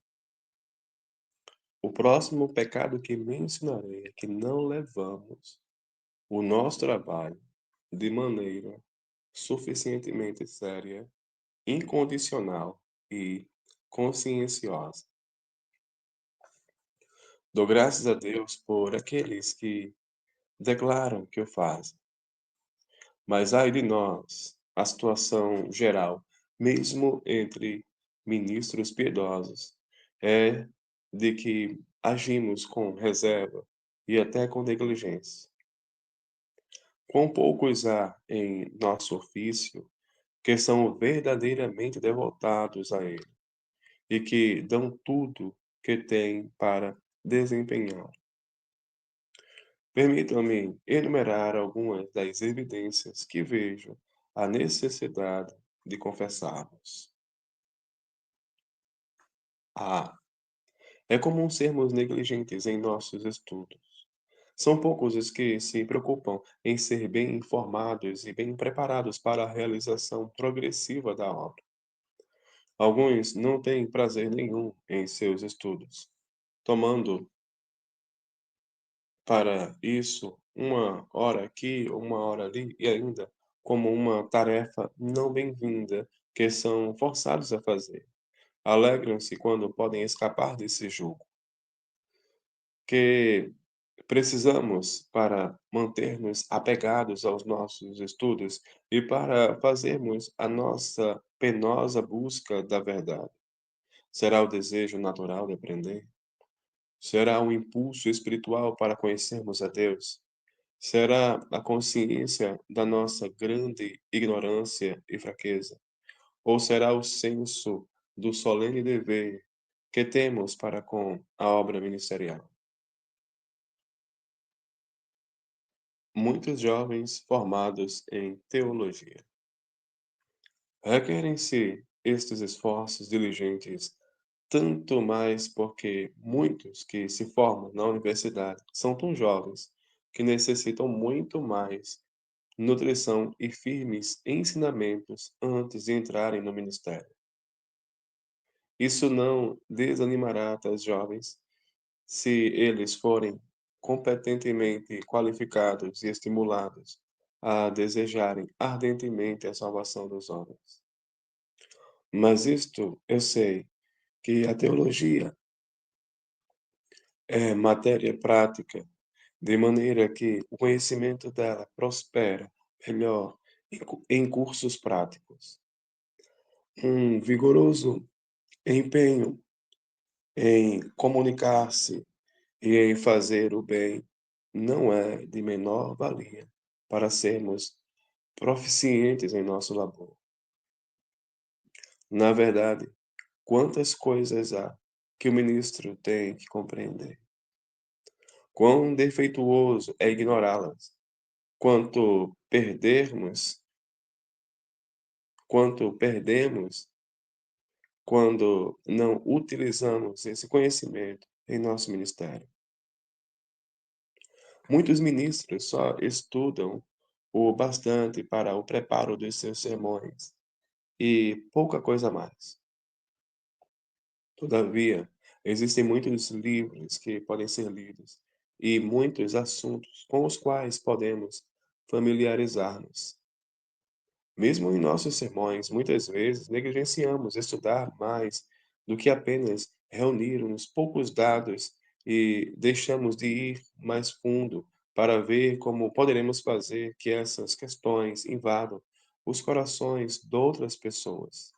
O próximo pecado que mencionarei é que não levamos o nosso trabalho de maneira suficientemente séria, incondicional e conscienciosa. Dou graças a Deus por aqueles que declaram que o fazem, mas ai de nós, a situação geral, mesmo entre ministros piedosos, é de que agimos com reserva e até com negligência. Quão poucos há em nosso ofício que são verdadeiramente devotados a ele e que dão tudo que têm para desempenhar. Permitam-me enumerar algumas das evidências que vejo a necessidade de confessarmos. A. É comum sermos negligentes em nossos estudos. São poucos os que se preocupam em ser bem informados e bem preparados para a realização progressiva da obra. Alguns não têm prazer nenhum em seus estudos, tomando para isso uma hora aqui, uma hora ali, e ainda como uma tarefa não bem-vinda que são forçados a fazer. Alegram-se quando podem escapar desse jugo. Que precisamos para manter-nos apegados aos nossos estudos e para fazermos a nossa penosa busca da verdade. Será o desejo natural de aprender? Será o impulso espiritual para conhecermos a Deus? Será a consciência da nossa grande ignorância e fraqueza? Ou será o senso do solene dever que temos para com a obra ministerial? Muitos jovens formados em teologia. Requerem-se estes esforços diligentes tanto mais porque muitos que se formam na universidade são tão jovens que necessitam muito mais nutrição e firmes ensinamentos antes de entrarem no ministério. Isso não desanimará tais jovens se eles forem competentemente qualificados e estimulados a desejarem ardentemente a salvação dos homens. Mas isto eu sei, que a teologia é matéria prática, de maneira que o conhecimento dela prospera melhor em cursos práticos. Um vigoroso empenho em comunicar-se e em fazer o bem não é de menor valia para sermos proficientes em nosso labor. Na verdade, quantas coisas há que o ministro tem que compreender? Quão defeituoso é ignorá-las! Quanto perdermos, quanto perdemos quando não utilizamos esse conhecimento em nosso ministério. Muitos ministros só estudam o bastante para o preparo dos seus sermões e pouca coisa mais. Todavia, existem muitos livros que podem ser lidos e muitos assuntos com os quais podemos familiarizar-nos. Mesmo em nossos sermões, muitas vezes negligenciamos estudar mais do que apenas reunir uns poucos dados e deixamos de ir mais fundo para ver como poderemos fazer que essas questões invadam os corações de outras pessoas.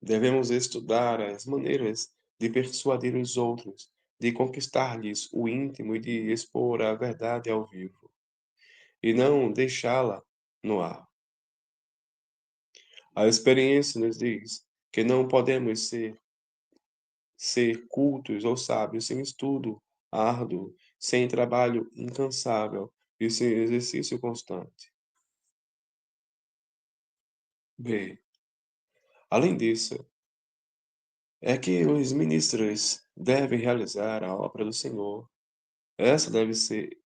Devemos estudar as maneiras de persuadir os outros, de conquistar-lhes o íntimo e de expor a verdade ao vivo, e não deixá-la no ar. A experiência nos diz que não podemos ser cultos ou sábios sem estudo árduo, sem trabalho incansável e sem exercício constante. B. Além disso, é que os ministros devem realizar a obra do Senhor. Essa deve ser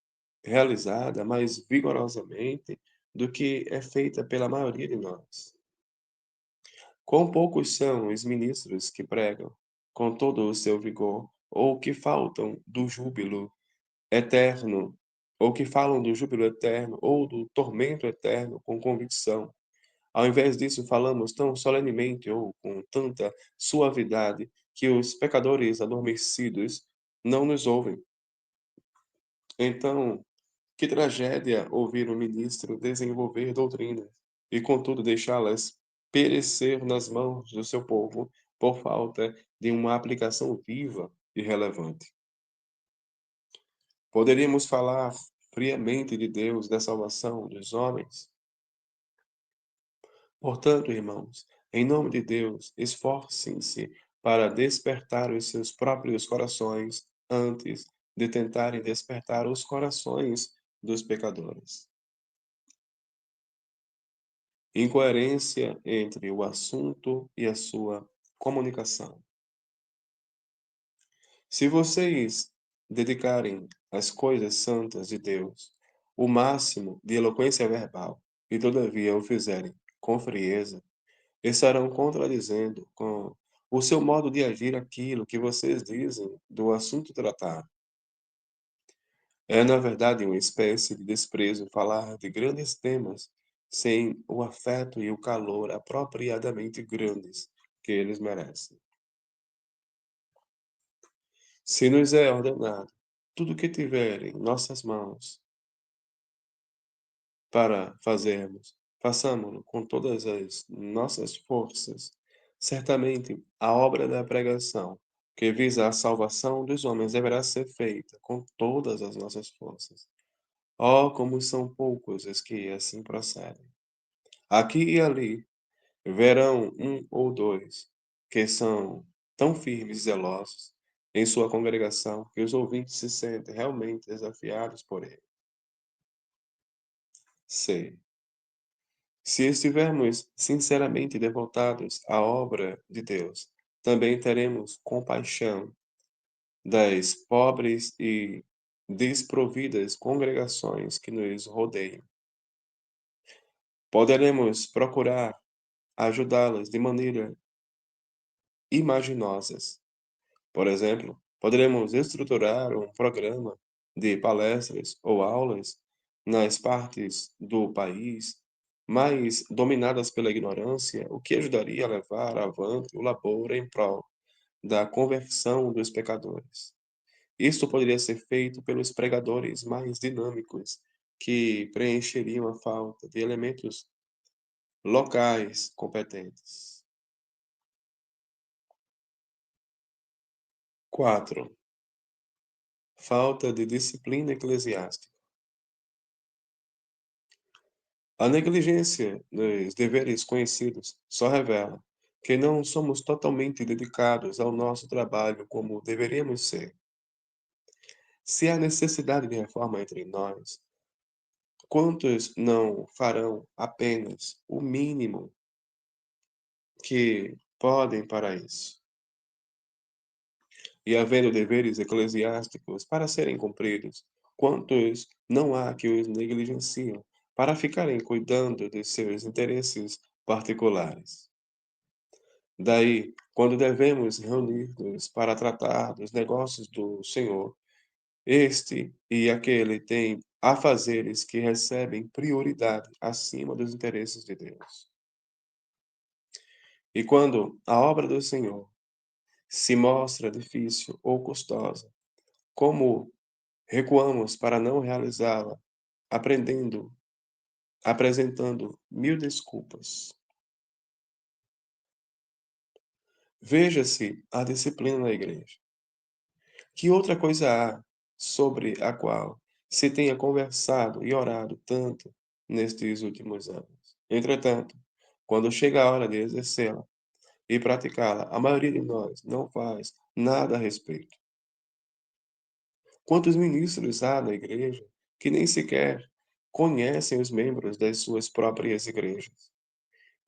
realizada mais vigorosamente do que é feita pela maioria de nós. Quão poucos são os ministros que pregam com todo o seu vigor, ou que faltam do júbilo eterno, ou que falam do júbilo eterno, ou do tormento eterno com convicção. Ao invés disso, falamos tão solenemente ou com tanta suavidade que os pecadores adormecidos não nos ouvem. Então, que tragédia ouvir um ministro desenvolver doutrinas e, contudo, deixá-las perecer nas mãos do seu povo por falta de uma aplicação viva e relevante. Poderíamos falar friamente de Deus, da salvação dos homens? Portanto, irmãos, em nome de Deus, esforcem-se para despertar os seus próprios corações antes de tentarem despertar os corações dos pecadores. Incoerência entre o assunto e a sua comunicação. Se vocês dedicarem às coisas santas de Deus o máximo de eloquência verbal e todavia o fizerem com frieza, estarão contradizendo com o seu modo de agir aquilo que vocês dizem do assunto tratado. É, na verdade, uma espécie de desprezo falar de grandes temas sem o afeto e o calor apropriadamente grandes que eles merecem. Se nos é ordenado tudo o que tiver em nossas mãos para fazermos, façamo-lo com todas as nossas forças. Certamente, a obra da pregação, que visa a salvação dos homens, deverá ser feita com todas as nossas forças. Oh, como são poucos os que assim procedem! Aqui e ali verão um ou dois que são tão firmes e zelosos em sua congregação que os ouvintes se sentem realmente desafiados por ele. C. Se estivermos sinceramente devotados à obra de Deus, também teremos compaixão das pobres e desprovidas congregações que nos rodeiam. Poderemos procurar ajudá-las de maneira imaginosas. Por exemplo, poderemos estruturar um programa de palestras ou aulas nas partes do país mais dominadas pela ignorância, o que ajudaria a levar avante o labor em prol da conversão dos pecadores. Isto poderia ser feito pelos pregadores mais dinâmicos, que preencheriam a falta de elementos locais competentes. 4. Falta de disciplina eclesiástica. A negligência dos deveres conhecidos só revela que não somos totalmente dedicados ao nosso trabalho como deveríamos ser. Se há necessidade de reforma entre nós, quantos não farão apenas o mínimo que podem para isso? E havendo deveres eclesiásticos para serem cumpridos, quantos não há que os negligenciam para ficarem cuidando de seus interesses particulares? Daí, quando devemos reunir-nos para tratar dos negócios do Senhor, este e aquele têm afazeres que recebem prioridade acima dos interesses de Deus. E quando a obra do Senhor se mostra difícil ou custosa, como recuamos para não realizá-la, aprendendo, apresentando mil desculpas? Veja-se a disciplina na igreja. Que outra coisa há sobre a qual se tenha conversado e orado tanto nestes últimos anos? Entretanto, quando chega a hora de exercê-la e praticá-la, a maioria de nós não faz nada a respeito. Quantos ministros há na igreja que nem sequer conhecem os membros das suas próprias igrejas?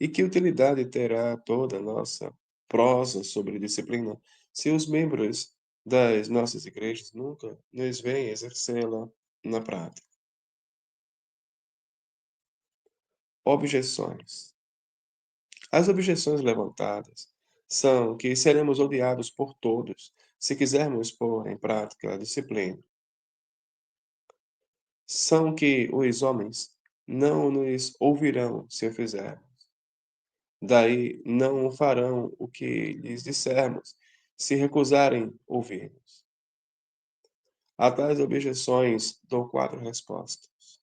E que utilidade terá toda a nossa prosa sobre disciplina se os membros das nossas igrejas nunca nos veem exercê-la na prática? Objeções. As objeções levantadas são que seremos odiados por todos se quisermos pôr em prática a disciplina. São que os homens não nos ouvirão se o fizermos. Daí não farão o que lhes dissermos, se recusarem ouvir-nos. A tais objeções dou 4 respostas.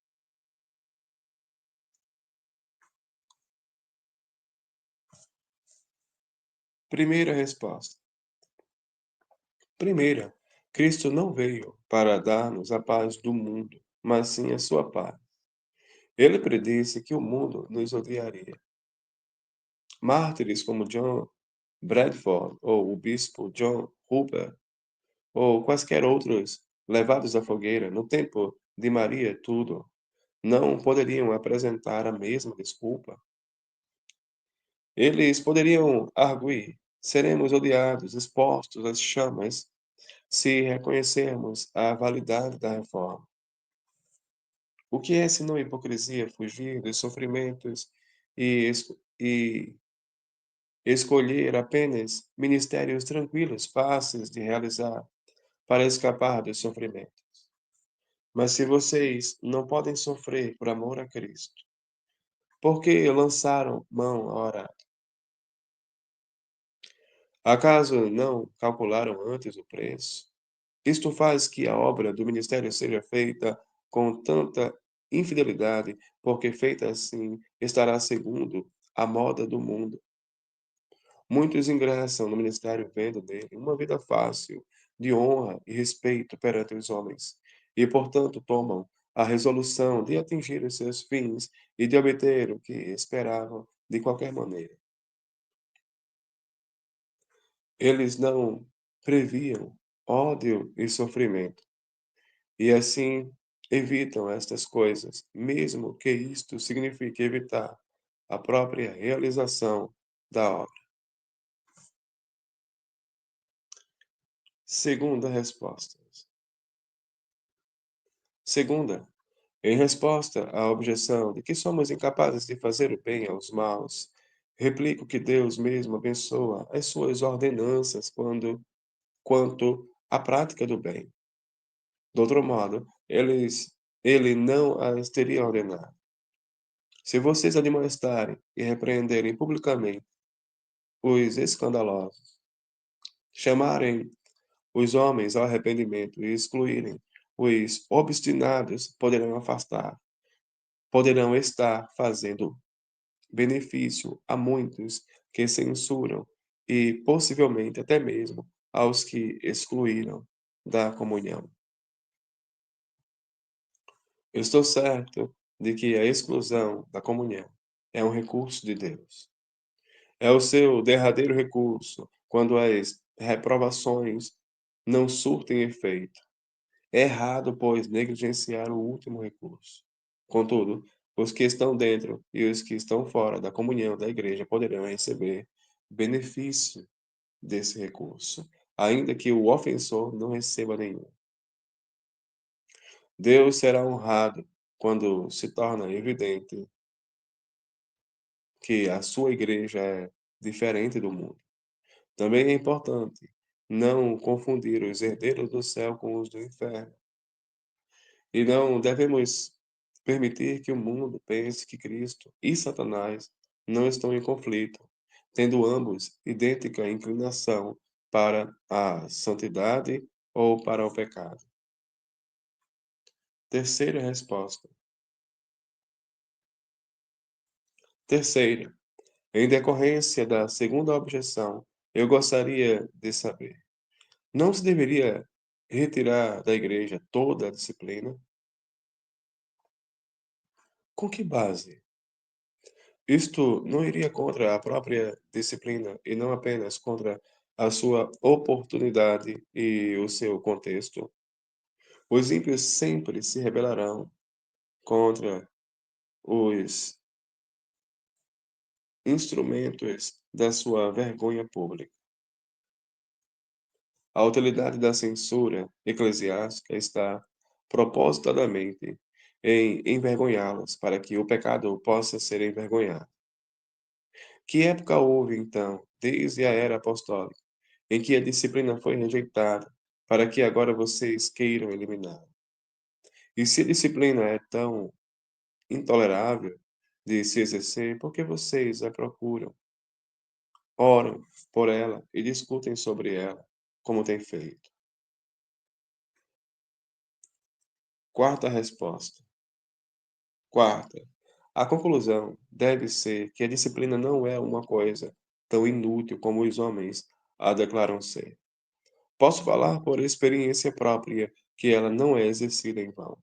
Primeira resposta. Primeira, Cristo não veio para dar-nos a paz do mundo, mas sim a sua paz. Ele predisse que o mundo nos odiaria. Mártires como John Bradford ou o bispo John Hooper ou quaisquer outros levados à fogueira no tempo de Maria Tudor não poderiam apresentar a mesma desculpa. Eles poderiam arguir: seremos odiados, expostos às chamas, se reconhecermos a validade da reforma. O que é senão hipocrisia fugir dos sofrimentos e escolher apenas ministérios tranquilos, fáceis de realizar, para escapar dos sofrimentos? Mas se vocês não podem sofrer por amor a Cristo, por que lançaram mão a orar? Acaso não calcularam antes o preço? Isto faz que a obra do ministério seja feita com tanta infidelidade, porque feita assim estará segundo a moda do mundo. Muitos ingressam no ministério vendo dele uma vida fácil, de honra e respeito perante os homens, e portanto tomam a resolução de atingir os seus fins e de obter o que esperavam de qualquer maneira. Eles não previam ódio e sofrimento, e assim evitam estas coisas, mesmo que isto signifique evitar a própria realização da obra. Segunda resposta. Segunda, em resposta à objeção de que somos incapazes de fazer o bem aos maus, Replico que Deus mesmo abençoa as suas ordenanças quanto à prática do bem. De outro modo, ele não as teria ordenado. Se vocês admoestarem e repreenderem publicamente os escandalosos, chamarem os homens ao arrependimento e excluírem os obstinados, poderão estar fazendo benefício a muitos que censuram e possivelmente até mesmo aos que excluíram da comunhão. Eu estou certo de que a exclusão da comunhão é um recurso de Deus. É o seu derradeiro recurso quando as reprovações não surtem efeito. É errado, pois, negligenciar o último recurso. Contudo, os que estão dentro e os que estão fora da comunhão da igreja poderão receber benefício desse recurso, ainda que o ofensor não receba nenhum. Deus será honrado quando se torna evidente que a sua igreja é diferente do mundo. Também é importante não confundir os herdeiros do céu com os do inferno. E não devemos permitir que o mundo pense que Cristo e Satanás não estão em conflito, tendo ambos idêntica inclinação para a santidade ou para o pecado. Terceira resposta. Terceira, em decorrência da segunda objeção, eu gostaria de saber: não se deveria retirar da igreja toda a disciplina? Com que base? Isto não iria contra a própria disciplina e não apenas contra a sua oportunidade e o seu contexto? Os ímpios sempre se rebelarão contra os instrumentos da sua vergonha pública. A utilidade da censura eclesiástica está propositadamente em envergonhá-los, para que o pecado possa ser envergonhado. Que época houve, então, desde a era apostólica, em que a disciplina foi rejeitada, para que agora vocês queiram eliminá-la? E se a disciplina é tão intolerável de se exercer, por que vocês a procuram, oram por ela e discutem sobre ela, como têm feito? Quarta resposta. Quarta, a conclusão deve ser que a disciplina não é uma coisa tão inútil como os homens a declaram ser. Posso falar por experiência própria que ela não é exercida em vão,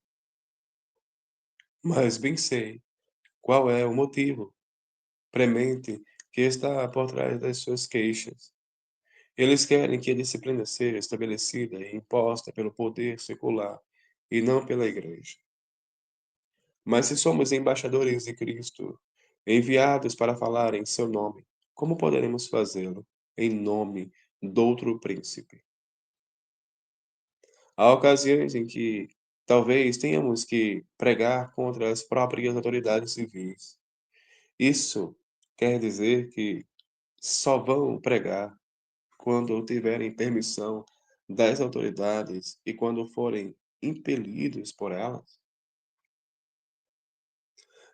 mas bem sei qual é o motivo premente que está por trás das suas queixas. Eles querem que a disciplina seja estabelecida e imposta pelo poder secular e não pela igreja. Mas se somos embaixadores de Cristo, enviados para falar em seu nome, como poderemos fazê-lo em nome de outro príncipe? Há ocasiões em que talvez tenhamos que pregar contra as próprias autoridades civis. Isso quer dizer que só vão pregar quando tiverem permissão das autoridades e quando forem impelidos por elas.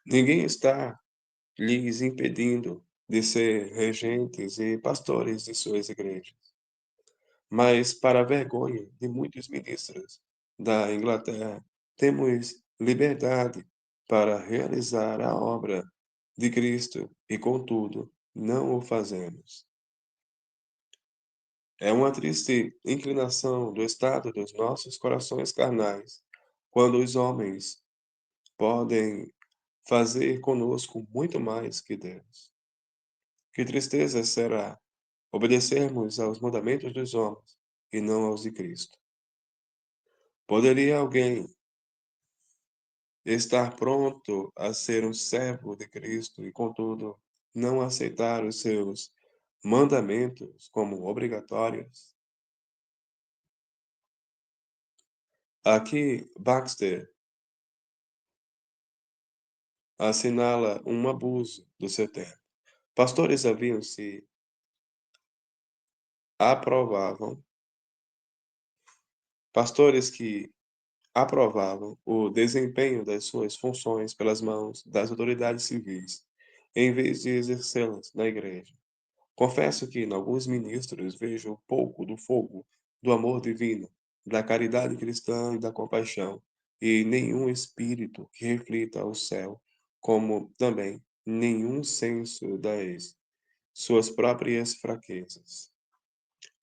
Ninguém está lhes impedindo de ser regentes e pastores de suas igrejas. Mas, para a vergonha de muitos ministros da Inglaterra, temos liberdade para realizar a obra de Cristo e, contudo, não o fazemos. É uma triste inclinação do estado dos nossos corações carnais, quando os homens podem fazer conosco muito mais que Deus. Que tristeza será obedecermos aos mandamentos dos homens e não aos de Cristo. Poderia alguém estar pronto a ser um servo de Cristo e, contudo, não aceitar os seus mandamentos como obrigatórios? Aqui, Baxter assinala um abuso do seu tempo. Pastores haviam se aprovavam pastores que aprovavam o desempenho das suas funções pelas mãos das autoridades civis, em vez de exercê-las na igreja. Confesso que em alguns ministros vejo pouco do fogo do amor divino, da caridade cristã e da compaixão, e nenhum espírito que reflita o céu, como também nenhum senso das suas próprias fraquezas.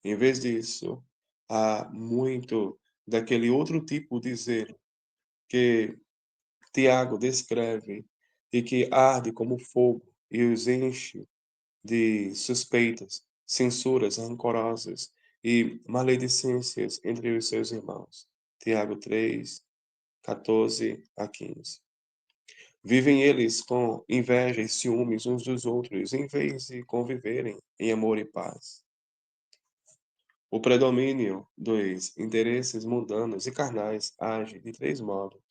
Em vez disso, há muito daquele outro tipo de zelo que Tiago descreve e que arde como fogo e os enche de suspeitas, censuras rancorosas e maledicências entre os seus irmãos. Tiago 3, 14 a 15. Vivem eles com inveja e ciúmes uns dos outros, em vez de conviverem em amor e paz. O predomínio dos interesses mundanos e carnais age de três modos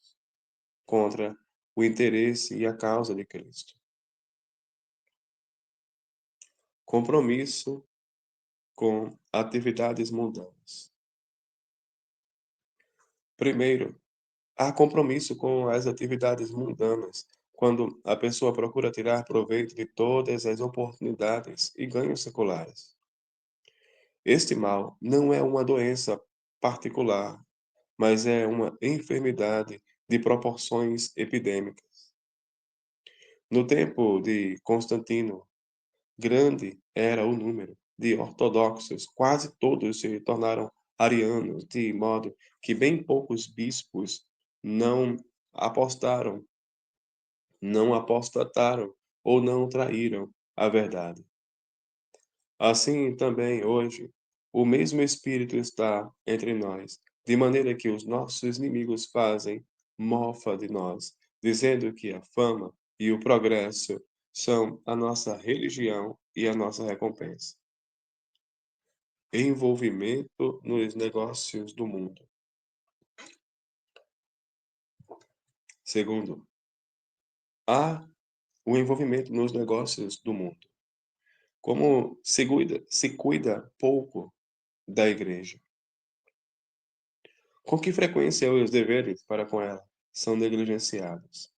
contra o interesse e a causa de Cristo. Compromisso com atividades mundanas. Primeiro, há compromisso com as atividades mundanas, quando a pessoa procura tirar proveito de todas as oportunidades e ganhos seculares. Este mal não é uma doença particular, mas é uma enfermidade de proporções epidêmicas. No tempo de Constantino, grande era o número de ortodoxos, quase todos se tornaram arianos, de modo que bem poucos bispos não apostaram, não apostataram ou não traíram a verdade. Assim também hoje, o mesmo Espírito está entre nós, de maneira que os nossos inimigos fazem mofa de nós, dizendo que a fama e o progresso são a nossa religião e a nossa recompensa. Envolvimento nos negócios do mundo. Segundo, há o envolvimento nos negócios do mundo. Como se cuida pouco da igreja. Com que frequência os deveres para com ela são negligenciados?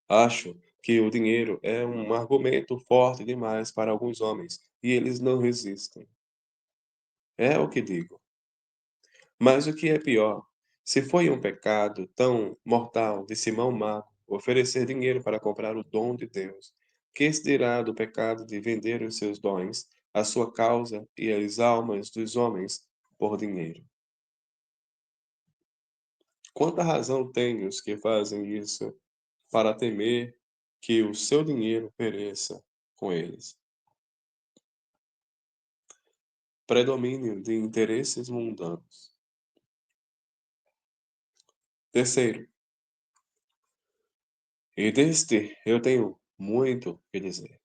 Acho que o dinheiro é um argumento forte demais para alguns homens e eles não resistem. É o que digo. Mas o que é pior, se foi um pecado tão mortal de Simão Mago oferecer dinheiro para comprar o dom de Deus, que se dirá do pecado de vender os seus dons, a sua causa e as almas dos homens por dinheiro? Quanta razão têm os que fazem isso para temer que o seu dinheiro pereça com eles? Predomínio de interesses mundanos. Terceiro, e deste eu tenho muito que dizer.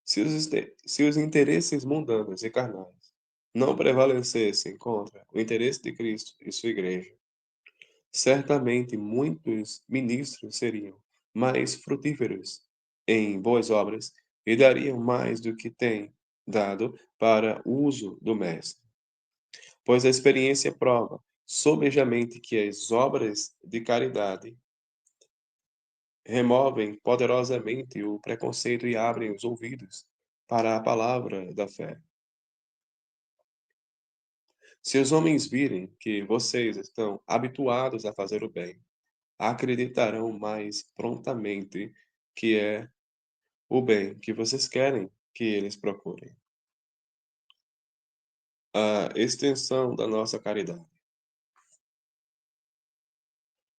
Se os interesses mundanos e carnais não prevalecessem contra o interesse de Cristo e sua igreja, certamente muitos ministros seriam mais frutíferos em boas obras e dariam mais do que têm dado para o uso do Mestre. Pois a experiência prova sobejamente que as obras de caridade removem poderosamente o preconceito e abrem os ouvidos para a palavra da fé. Se os homens virem que vocês estão habituados a fazer o bem, acreditarão mais prontamente que é o bem que vocês querem que eles procurem. A extensão da nossa caridade.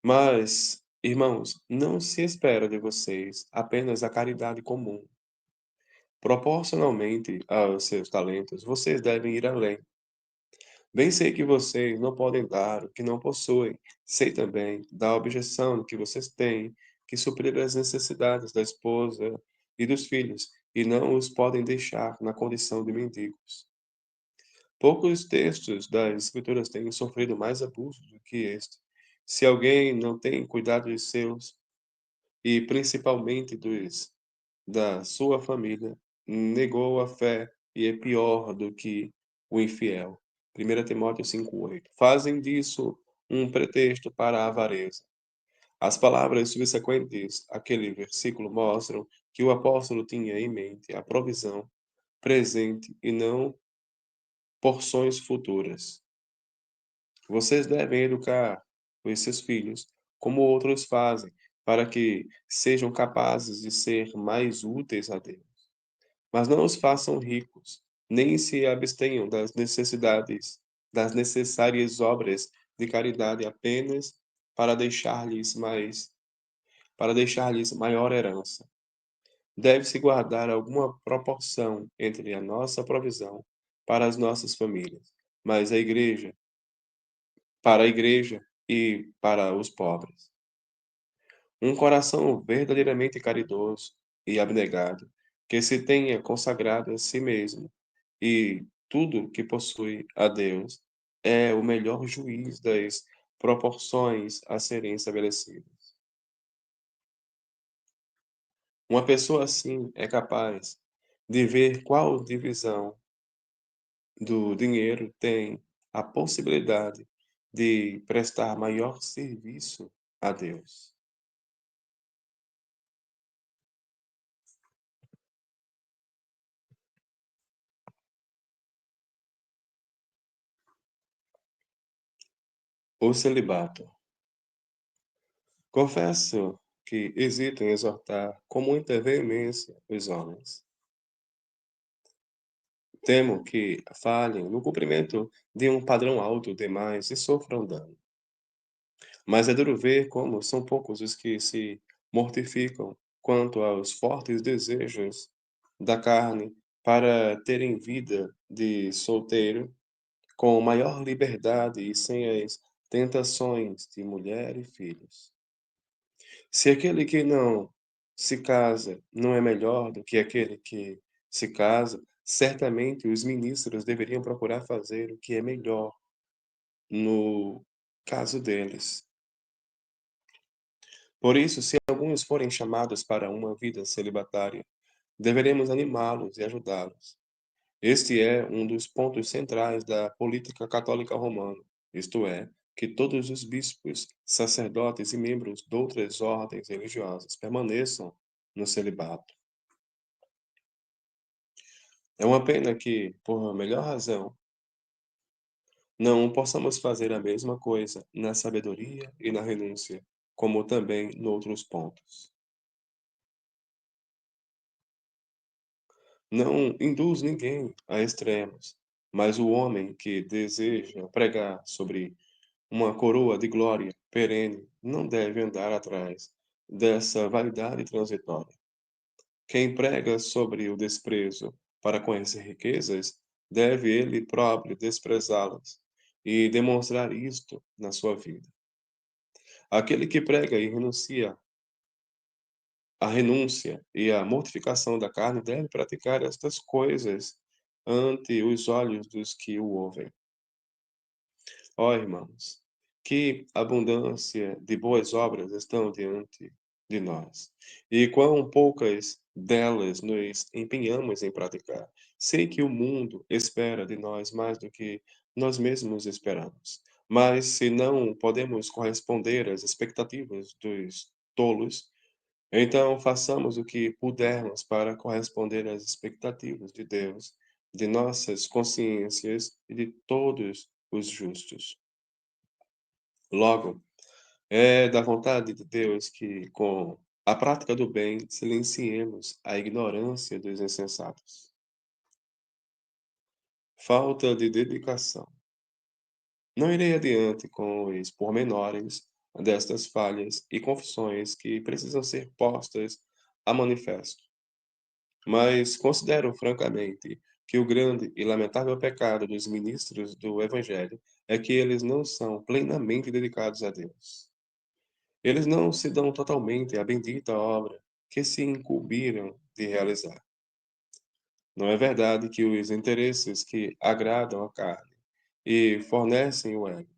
Mas, irmãos, não se espera de vocês apenas a caridade comum. Proporcionalmente aos seus talentos, vocês devem ir além. Bem sei que vocês não podem dar o que não possuem. Sei também da objeção que vocês têm que suprir as necessidades da esposa e dos filhos, e não os podem deixar na condição de mendigos. Poucos textos das Escrituras têm sofrido mais abuso do que este. Se alguém não tem cuidado dos seus, e principalmente dos da sua família negou a fé e é pior do que o infiel. 1 Timóteo 5:8. Fazem disso um pretexto para a avareza. As palavras subsequentes àquele versículo mostram que o apóstolo tinha em mente a provisão presente e não porções futuras. Vocês devem educar os seus filhos como outros fazem, para que sejam capazes de ser mais úteis a Deus. Mas não os façam ricos, nem se abstenham das necessárias obras de caridade apenas para deixar-lhes maior herança. Deve-se guardar alguma proporção entre a nossa provisão para as nossas famílias, mas para a igreja e para os pobres. Um coração verdadeiramente caridoso e abnegado, que se tenha consagrado a si mesmo e tudo que possui a Deus, é o melhor juiz das proporções a serem estabelecidas. Uma pessoa assim é capaz de ver qual divisão do dinheiro tem a possibilidade de prestar maior serviço a Deus. O celibato. Confesso que hesito em exortar com muita veemência os homens. Temo que falhem no cumprimento de um padrão alto demais e sofram dano. Mas é duro ver como são poucos os que se mortificam quanto aos fortes desejos da carne para terem vida de solteiro com maior liberdade e sem as tentações de mulher e filhos. Se aquele que não se casa não é melhor do que aquele que se casa, certamente os ministros deveriam procurar fazer o que é melhor no caso deles. Por isso, se alguns forem chamados para uma vida celibatária, deveremos animá-los e ajudá-los. Este é um dos pontos centrais da política católica romana, isto é, que todos os bispos, sacerdotes e membros de outras ordens religiosas permaneçam no celibato. É uma pena que, por melhor razão, não possamos fazer a mesma coisa na sabedoria e na renúncia, como também noutros pontos. Não induz ninguém a extremos, mas o homem que deseja pregar sobre uma coroa de glória perene não deve andar atrás dessa vaidade transitória. Quem prega sobre o desprezo para com as riquezas, deve ele próprio desprezá-las e demonstrar isto na sua vida. Aquele que prega e renuncia a renúncia e a mortificação da carne deve praticar estas coisas ante os olhos dos que o ouvem. Ó irmãos, que abundância de boas obras estão diante de nós, e quão poucas delas nos empenhamos em praticar. Sei que o mundo espera de nós mais do que nós mesmos esperamos, mas se não podemos corresponder às expectativas dos tolos, então façamos o que pudermos para corresponder às expectativas de Deus, de nossas consciências e de todos os justos. Logo, é da vontade de Deus que, com a prática do bem, silenciemos a ignorância dos insensatos. Falta de dedicação. Não irei adiante com os pormenores destas falhas e confissões que precisam ser postas a manifesto, mas considero francamente que o grande e lamentável pecado dos ministros do Evangelho é que eles não são plenamente dedicados a Deus. Eles não se dão totalmente à bendita obra que se incumbiram de realizar. Não é verdade que os interesses que agradam a carne e fornecem o ego,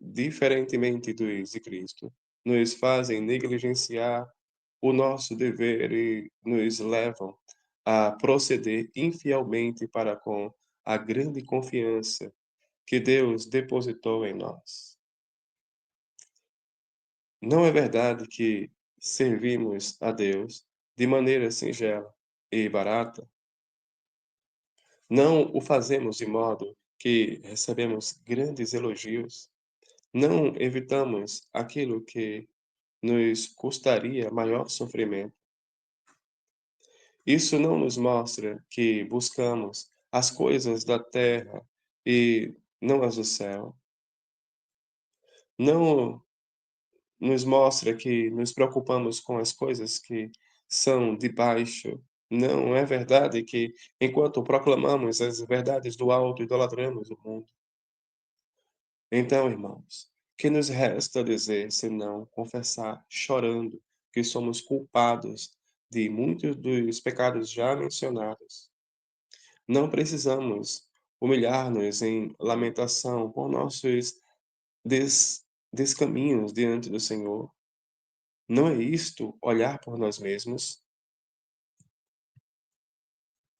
diferentemente dos de Cristo, nos fazem negligenciar o nosso dever e nos levam a proceder infielmente para com a grande confiança que Deus depositou em nós. Não é verdade que servimos a Deus de maneira singela e barata? Não o fazemos de modo que recebemos grandes elogios? Não evitamos aquilo que nos custaria maior sofrimento? Isso não nos mostra que buscamos as coisas da terra e não as do céu? Não nos mostra que nos preocupamos com as coisas que são de baixo? Não é verdade que, enquanto proclamamos as verdades do alto, idolatramos o mundo? Então, irmãos, que nos resta dizer senão confessar chorando que somos culpados de muitos dos pecados já mencionados? Não precisamos humilhar-nos em lamentação por nossos descaminhos diante do Senhor. Não é isto olhar por nós mesmos?